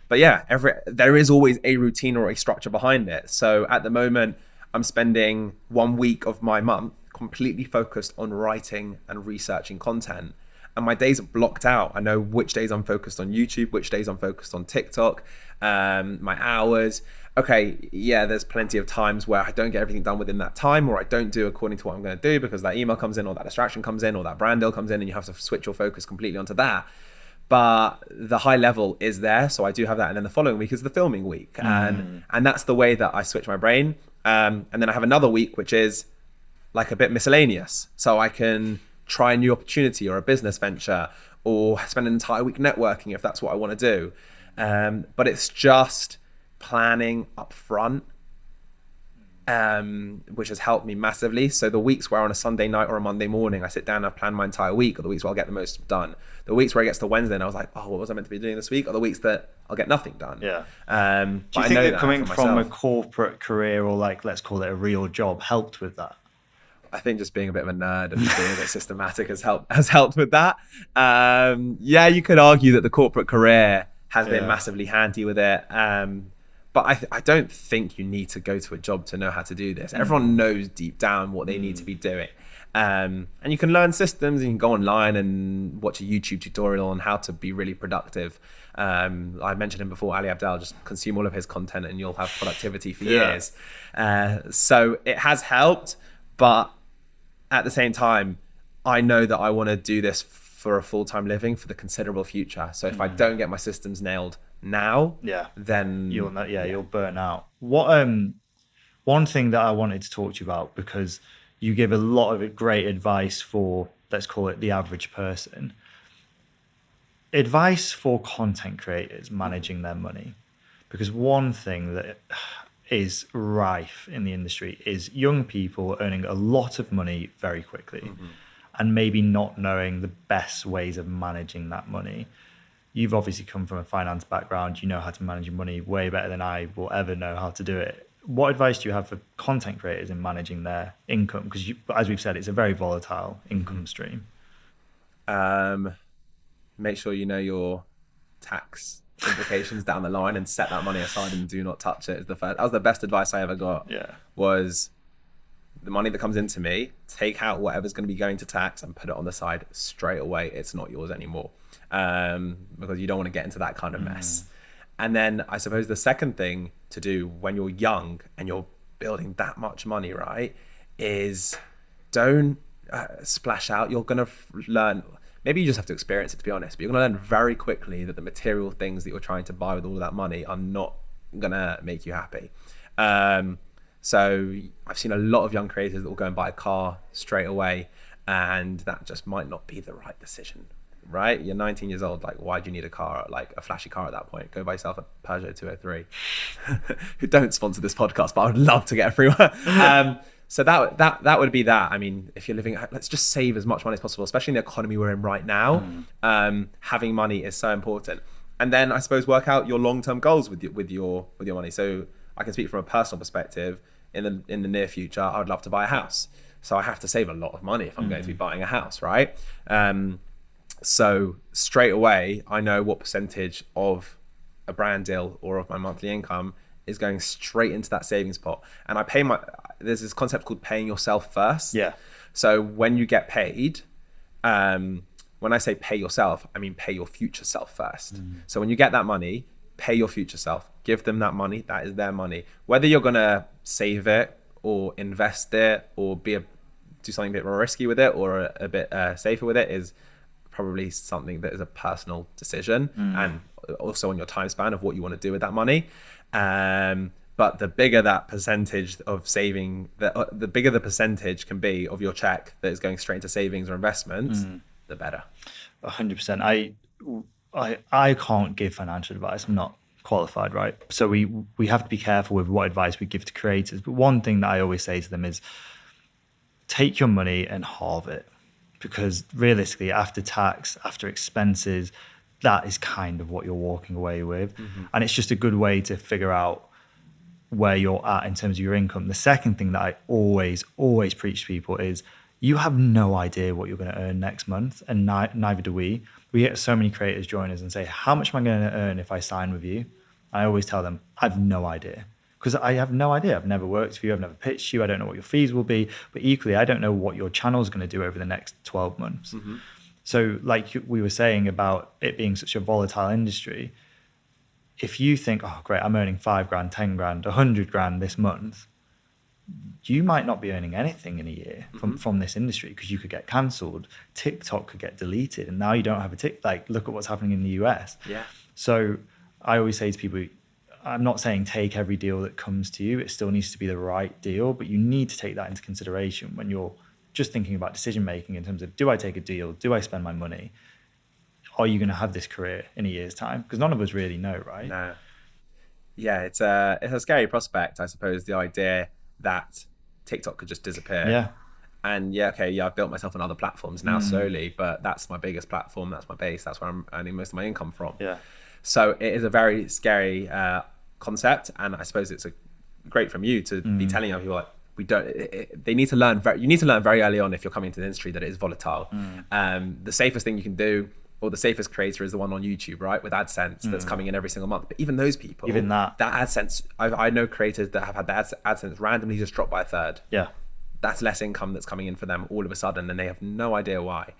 A: But yeah, there is always a routine or a structure behind it. So at the moment, I'm spending 1 week of my month completely focused on writing and researching content. And my days are blocked out. I know which days I'm focused on YouTube, which days I'm focused on TikTok, my hours. Okay, yeah, there's plenty of times where I don't get everything done within that time, or I don't do according to what I'm going to do because that email comes in, or that distraction comes in, or that brand deal comes in, and you have to switch your focus completely onto that. But the high level is there, so I do have that. And then the following week is the filming week, and that's the way that I switch my brain. And then I have another week which is like a bit miscellaneous, so I can try a new opportunity or a business venture, or spend an entire week networking if that's what I want to do. But it's just planning up front, which has helped me massively. So the weeks where on a Sunday night or a Monday morning I sit down and I've planned my entire week, or the weeks where I'll get the most done, the weeks where it gets to Wednesday and I was like, oh, what was I meant to be doing this week, or the weeks that I'll get nothing done.
B: Do you think that coming from a corporate career, or like, let's call it a real job, helped with that?
A: I think just being a bit of a nerd and being a bit systematic has helped with that. Yeah, you could argue that the corporate career has been massively handy with it. But I don't think you need to go to a job to know how to do this. Everyone knows deep down what they need to be doing. And you can learn systems, and you can go online and watch a YouTube tutorial on how to be really productive. I mentioned him before, Ali Abdel, just consume all of his content and you'll have productivity for years. So it has helped, but at the same time, I know that I want to do this for a full-time living for the considerable future. So if I don't get my systems nailed now, then
B: you'll burn out. What one thing that I wanted to talk to you about, because you give a lot of great advice for, let's call it, the average person. Advice for content creators managing their money. Because one thing that is rife in the industry is young people earning a lot of money very quickly, and maybe not knowing the best ways of managing that money. You've obviously come from a finance background. You know how to manage your money way better than I will ever know how to do it. What advice do you have for content creators in managing their income? Because as we've said, it's a very volatile income stream.
A: Make sure you know your tax implications down the line and set that money aside and do not touch it. That was the best advice I ever got. Was the money that comes into me, take out whatever's going to be going to tax and put it on the side straight away. It's not yours anymore, because you don't want to get into that kind of mess. And then I suppose the second thing to do when you're young and you're building that much money, right, is don't splash out. You're going to learn. Maybe you just have to experience it, to be honest, but you're going to learn very quickly that the material things that you're trying to buy with all of that money are not going to make you happy. So I've seen a lot of young creators that will go and buy a car straight away, and that just might not be the right decision, right? You're 19 years old. Like, why do you need a car, like a flashy car at that point? Go buy yourself a Peugeot 203. Who don't sponsor this podcast, but I would love to get a free one. So that would be that. I mean, if you're living, let's just save as much money as possible, especially in the economy we're in right now. Having money is so important. And then I suppose work out your long-term goals with your money. So I can speak from a personal perspective. In the near future, I would love to buy a house. So I have to save a lot of money if I'm going to be buying a house, right? So straight away, I know what percentage of a brand deal or of my monthly income is going straight into that savings pot. And there's this concept called paying yourself first. So when you get paid, when I say pay yourself, I mean pay your future self first. So when you get that money, pay your future self. Give them that money. That is their money. Whether you're going to save it or invest it or do something a bit more risky with it or a bit safer with it is probably something that is a personal decision, and also on your time span of what you want to do with that money. But the bigger that percentage of saving, the bigger the percentage can be of your check that is going straight into savings or investments, the better.
B: 100%. I can't give financial advice. I'm not qualified, right? So we have to be careful with what advice we give to creators. But one thing that I always say to them is take your money and halve it, because realistically, after tax, after expenses, that is kind of what you're walking away with. And it's just a good way to figure out where you're at in terms of your income. The second thing that I always preach to people is you have no idea what you're going to earn next month, and neither do we. We get so many creators join us and say, how much am I going to earn if I sign with you? I always tell them, I have no idea. Because I have no idea. I've never worked for you. I've never pitched you. I don't know what your fees will be. But equally, I don't know what your channel is going to do over the next 12 months. Mm-hmm. So like we were saying about it being such a volatile industry, if you think, oh, great, I'm earning 5 grand, 10 grand, 100 grand this month, you might not be earning anything in a year from this industry, because you could get cancelled. TikTok could get deleted. And now you don't have a TikTok. Like, look at what's happening in the US.
A: Yeah.
B: So I always say to people, I'm not saying take every deal that comes to you. It still needs to be the right deal, but you need to take that into consideration when you're just thinking about decision making in terms of, do I take a deal? Do I spend my money? Are you going to have this career in a year's time? Because none of us really know, right?
A: No. Yeah, it's a scary prospect, I suppose, the idea that TikTok could just disappear.
B: Yeah.
A: And I've built myself on other platforms now slowly, but that's my biggest platform. That's my base. That's where I'm earning most of my income from.
B: Yeah.
A: So it is a very scary concept, and I suppose it's great from you to be telling other people, like, they need to learn. You need to learn very early on, if you're coming into the industry, that it is volatile. The safest thing you can do, or the safest creator, is the one on YouTube, right, with AdSense that's coming in every single month. But even those people, that AdSense, I know creators that have had the AdSense randomly just drop by a third.
B: Yeah.
A: That's less income that's coming in for them all of a sudden, and they have no idea why.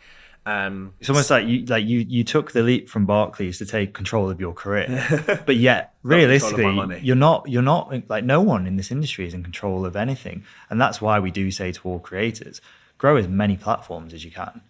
B: It's almost like you took the leap from Barclays to take control of your career, but yet realistically, you're not like, no one in this industry is in control of anything, and that's why we do say to all creators, grow as many platforms as you can.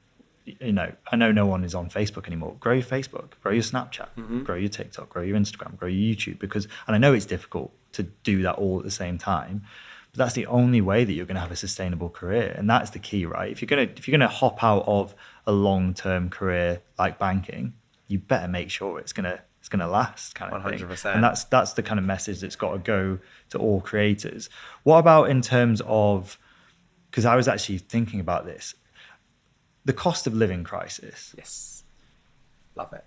B: You know, I know no one is on Facebook anymore. Grow your Facebook, grow your Snapchat, grow your TikTok, grow your Instagram, grow your YouTube, and I know it's difficult to do that all at the same time, but that's the only way that you're going to have a sustainable career, and that's the key, right? If you're going to hop out of a long-term career like banking, you better make sure it's going to last, kind of 100%. Thing. And that's the kind of message that's got to go to all creators. What about in terms of, because I was actually thinking about this, the cost of living crisis.
A: Yes, love it.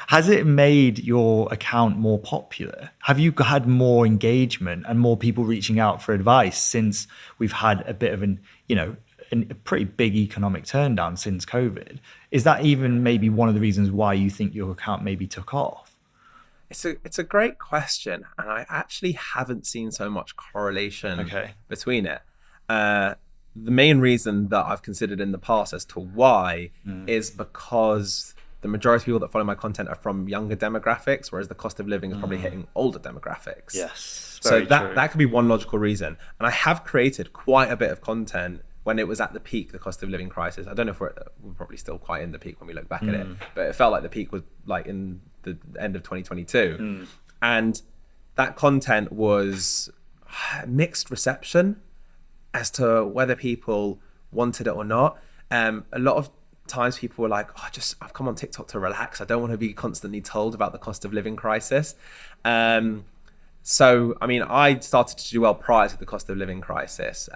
B: Has it made your account more popular? Have you had more engagement and more people reaching out for advice since we've had a bit of a pretty big economic turndown since COVID? Is that even maybe one of the reasons why you think your account maybe took off?
A: It's a great question, and I actually haven't seen so much correlation between it. The main reason that I've considered in the past as to why is because the majority of people that follow my content are from younger demographics, whereas the cost of living is probably hitting older demographics.
B: Yes.
A: So that could be one logical reason. And I have created quite a bit of content when it was at the peak, the cost of living crisis. I don't know if we're probably still quite in the peak when we look back at it, but it felt like the peak was like in the end of 2022. And that content was mixed reception as to whether people wanted it or not. A lot of times people were like, I've come on TikTok to relax. I don't want to be constantly told about the cost of living crisis. So, I mean, I started to do well prior to the cost of living crisis,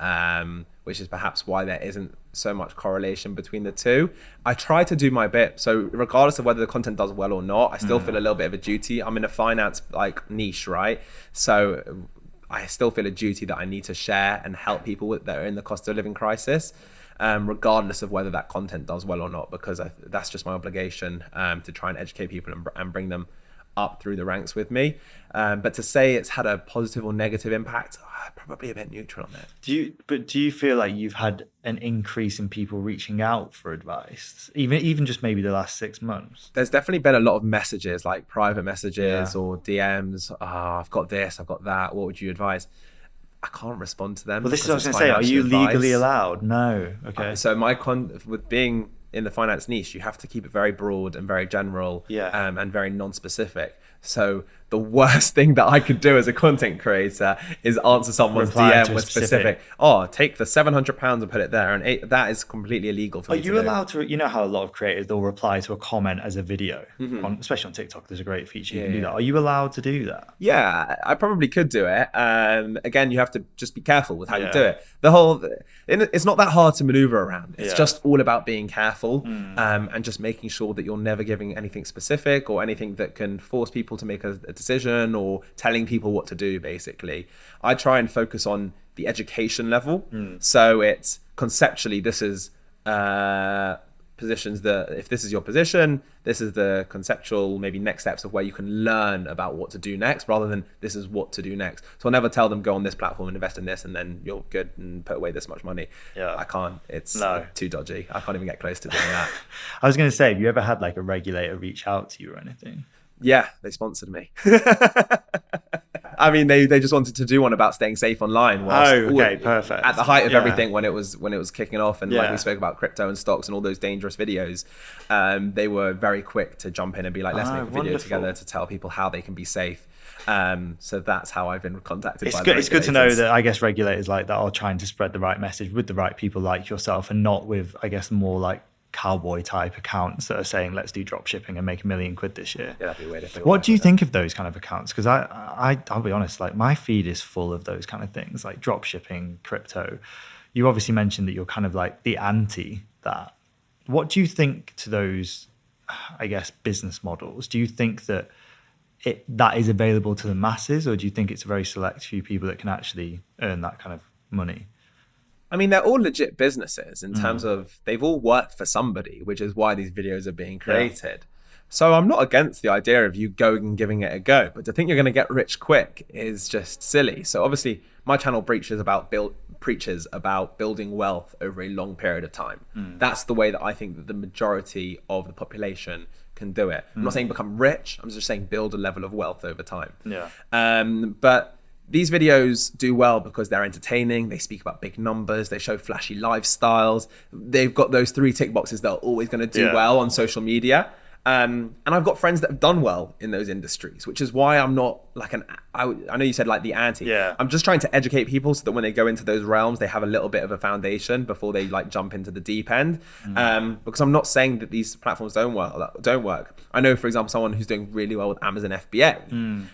A: which is perhaps why there isn't so much correlation between the two. I try to do my bit. So regardless of whether the content does well or not, I still feel a little bit of a duty. I'm in a finance niche, right? So I still feel a duty that I need to share and help people that are in the cost of living crisis, regardless of whether that content does well or not, because that's just my obligation to try and educate people and bring them up through the ranks with me. But to say it's had a positive or negative impact, probably a bit neutral on it.
B: Do you feel like you've had an increase in people reaching out for advice, even just maybe the last 6 months?
A: There's definitely been a lot of messages, like private messages or DMs. I've got this, I've got that. What would you advise? I can't respond to them.
B: Well, this is what I was going to say. Are you legally allowed? No. Okay.
A: So with being in the finance niche, you have to keep it very broad and very general, and very non-specific. So the worst thing that I could do as a content creator is answer someone's DM with specific. Take the £700 and put it there, and that is completely illegal for me.
B: Are you allowed to? You know how a lot of creators, they'll reply to a comment as a video, especially on TikTok. There's a great feature you can do that. Are you allowed to do that?
A: Yeah, I probably could do it. Again, you have to just be careful with how you do it. It's not that hard to maneuver around. It's just all about being careful and just making sure that you're never giving anything specific or anything that can force people to make a decision or telling people what to do. Basically, I try and focus on the education level. So it's conceptually, this is positions that if this is your position, this is the conceptual maybe next steps of where you can learn about what to do next, rather than this is what to do next. So I'll never tell them go on this platform and invest in this and then you're good and put away this much money. I can't. It's too dodgy. I can't even get close to doing that.
B: I was going to say, have you ever had like a regulator reach out to you or anything?
A: Yeah, they sponsored me. I mean, they just wanted to do one about staying safe online.
B: Perfect.
A: At the height of everything, when it was kicking off, and like we spoke about crypto and stocks and all those dangerous videos, they were very quick to jump in and be like, let's make a video together to tell people how they can be safe. So that's how I've been contacted.
B: It's good to know that I guess regulators like that are trying to spread the right message with the right people like yourself, and not with, I guess, more like cowboy type accounts that are saying let's do drop shipping and make $1 million this year.
A: Yeah, that'd be weird.
B: What do you think of those kind of accounts? Because I'll be honest, like my feed is full of those kind of things, like drop shipping, crypto. You obviously mentioned that you're kind of like the anti that. What do you think to those, I guess, business models? Do you think that that is available to the masses, or do you think it's a very select few people that can actually earn that kind of money?
A: I mean, they're all legit businesses in terms of they've all worked for somebody, which is why these videos are being created. So I'm not against the idea of you going and giving it a go, but to think you're going to get rich quick is just silly. So obviously my channel preaches about building wealth over a long period of time. That's the way that I think that the majority of the population can do it. I'm not saying become rich. I'm just saying build a level of wealth over time. But these videos do well because they're entertaining. They speak about big numbers. They show flashy lifestyles. They've got those 3 tick boxes that are always going to do well on social media. And I've got friends that have done well in those industries, which is why I'm not like I know you said like the anti. I'm just trying to educate people so that when they go into those realms, they have a little bit of a foundation before they like jump into the deep end. Because I'm not saying that these platforms don't work. I know, for example, someone who's doing really well with Amazon FBA.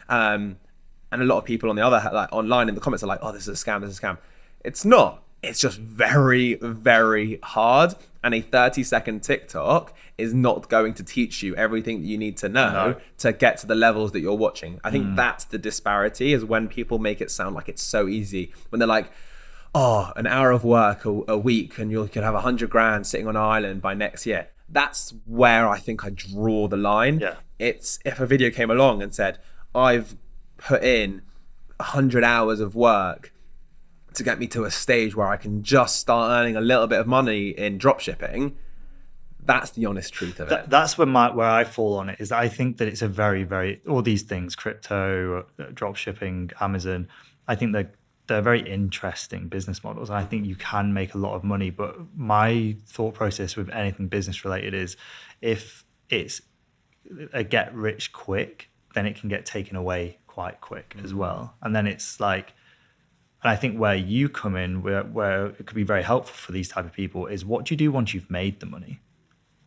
A: And a lot of people on the other like online in the comments are like, oh, this is a scam. It's not. It's just very, very hard. And a 30-second TikTok is not going to teach you everything that you need to know to get to the levels that you're watching. I think that's the disparity, is when people make it sound like it's so easy. When they're like, oh, an hour of work a week and you could have 100 grand sitting on an island by next year. That's where I think I draw the line. It's if a video came along and said, I've put in 100 hours of work to get me to a stage where I can just start earning a little bit of money in drop shipping, that's the honest truth of it.
B: That's where I fall on it, is that I think that it's a very, very, all these things, crypto, drop shipping, Amazon, I think they're very interesting business models. And I think you can make a lot of money. But my thought process with anything business related is, if it's a get rich quick, then it can get taken away quite quick as well. And then it's like, and I think where you come in, where it could be very helpful for these type of people, is what do you do once you've made the money?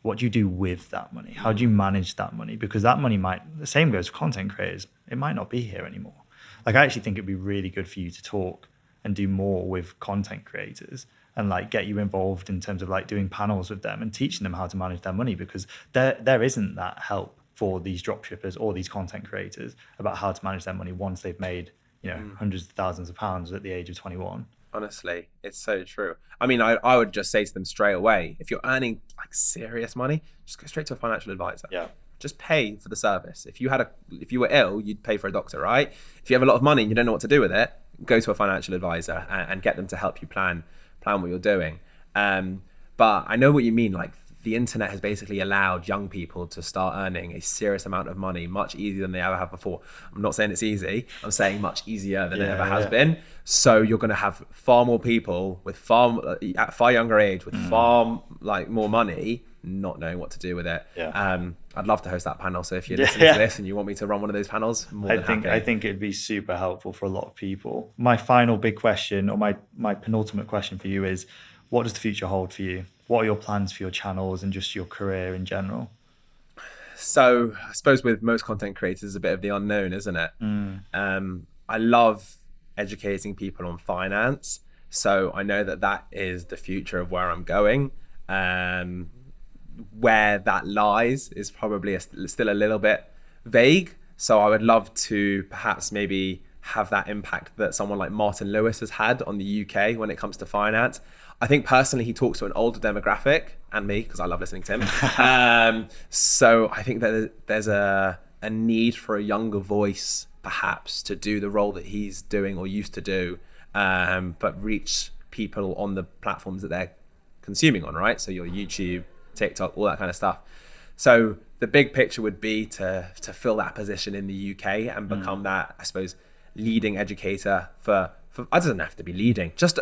B: What do you do with that money? How do you manage that money? Because that money the same goes for content creators. It might not be here anymore. Like, I actually think it'd be really good for you to talk and do more with content creators and like get you involved in terms of like doing panels with them and teaching them how to manage their money, because there isn't that help for these dropshippers or these content creators about how to manage their money once they've made, hundreds of thousands of pounds at the age of 21.
A: Honestly, it's so true. I mean, I would just say to them straight away, if you're earning like serious money, just go straight to a financial advisor. Just pay for the service. If you were ill, you'd pay for a doctor, right? If you have a lot of money and you don't know what to do with it, go to a financial advisor and get them to help you plan what you're doing. But I know what you mean. Like, the internet has basically allowed young people to start earning a serious amount of money much easier than they ever have before. I'm not saying it's easy. I'm saying much easier than it ever has been. So you're going to have far more people with at far younger age with far like more money, not knowing what to do with it. I'd love to host that panel. So if you're listening to this and you want me to run one of those panels, I
B: think it'd be super helpful for a lot of people. My final big question, or my penultimate question for you is, what does the future hold for you? What are your plans for your channels and just your career in general?
A: So I suppose with most content creators, it's a bit of the unknown, isn't it? I love educating people on finance. So I know that is the future of where I'm going. Where that lies is probably still a little bit vague. So I would love to perhaps maybe have that impact that someone like Martin Lewis has had on the UK when it comes to finance. I think personally he talks to an older demographic, and me, because I love listening to him. So I think that there's a need for a younger voice perhaps to do the role that he's doing or used to do, but reach people on the platforms that they're consuming on, right? So your YouTube, TikTok, all that kind of stuff. So the big picture would be to fill that position in the UK and become that, I suppose, leading educator for I doesn't have to be leading, just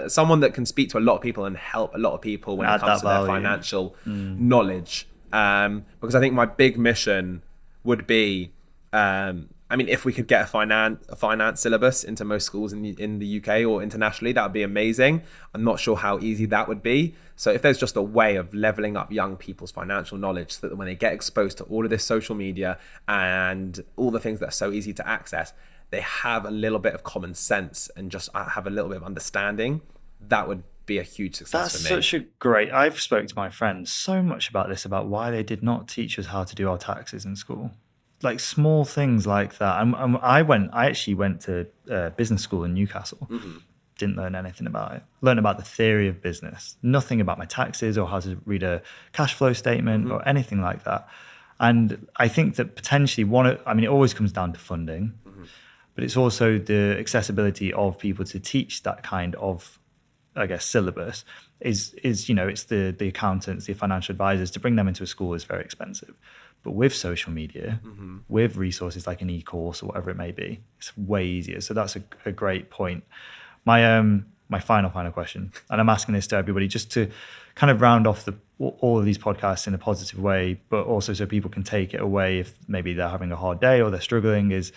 A: someone that can speak to a lot of people and help a lot of people when it comes to their financial knowledge. Because I think my big mission would be, I mean, if we could get a finance syllabus into most schools in the UK or internationally, that would be amazing. I'm not sure how easy that would be. So if there's just a way of leveling up young people's financial knowledge so that when they get exposed to all of this social media and all the things that are so easy to access, they have a little bit of common sense and just have a little bit of understanding, that would be a huge success for me.
B: That's such a great... I've spoken to my friends so much about this, about why they did not teach us how to do our taxes in school. Like small things like that. I actually went to business school in Newcastle. Didn't learn anything about it. Learned about the theory of business. Nothing about my taxes or how to read a cash flow statement or anything like that. And I think that potentially it always comes down to funding, but it's also the accessibility of people to teach that kind of, I guess, syllabus is it's the accountants, the financial advisors, to bring them into a school is very expensive. But with social media, with resources like an e-course or whatever it may be, it's way easier. So that's a great point. My final question, and I'm asking this to everybody just to kind of round off all of these podcasts in a positive way, but also so people can take it away if maybe they're having a hard day or they're struggling, is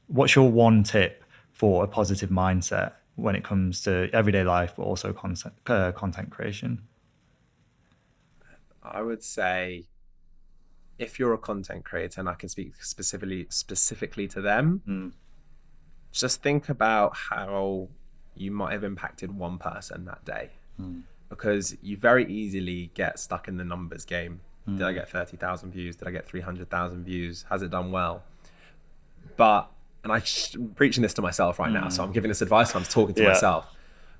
B: what's your one tip for a positive mindset when it comes to everyday life, but also content creation?
A: I would say, if you're a content creator, and I can speak specifically to them, just think about how you might have impacted one person that day. Because you very easily get stuck in the numbers game. Did I get 30,000 views? Did I get 300,000 views? Has it done well? And I'm preaching this to myself right now, so I'm giving this advice and I'm talking to myself.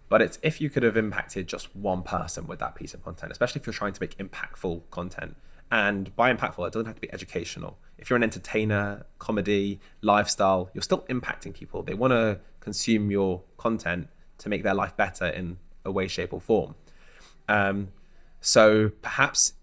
A: But it's if you could have impacted just one person with that piece of content, especially if you're trying to make impactful content. And by impactful, it doesn't have to be educational. If you're an entertainer, comedy, lifestyle, you're still impacting people. They want to consume your content to make their life better in a way, shape, or form. So perhaps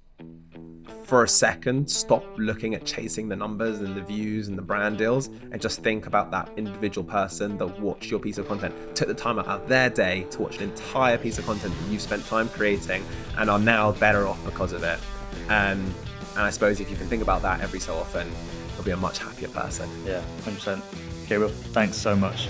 A: for a second, stop looking at chasing the numbers and the views and the brand deals, and just think about that individual person that watched your piece of content, took the time out of their day to watch an entire piece of content that you've spent time creating and are now better off because of it. And I suppose if you can think about that every so often, you'll be a much happier person.
B: Yeah, 100%. Gabriel, thanks so much.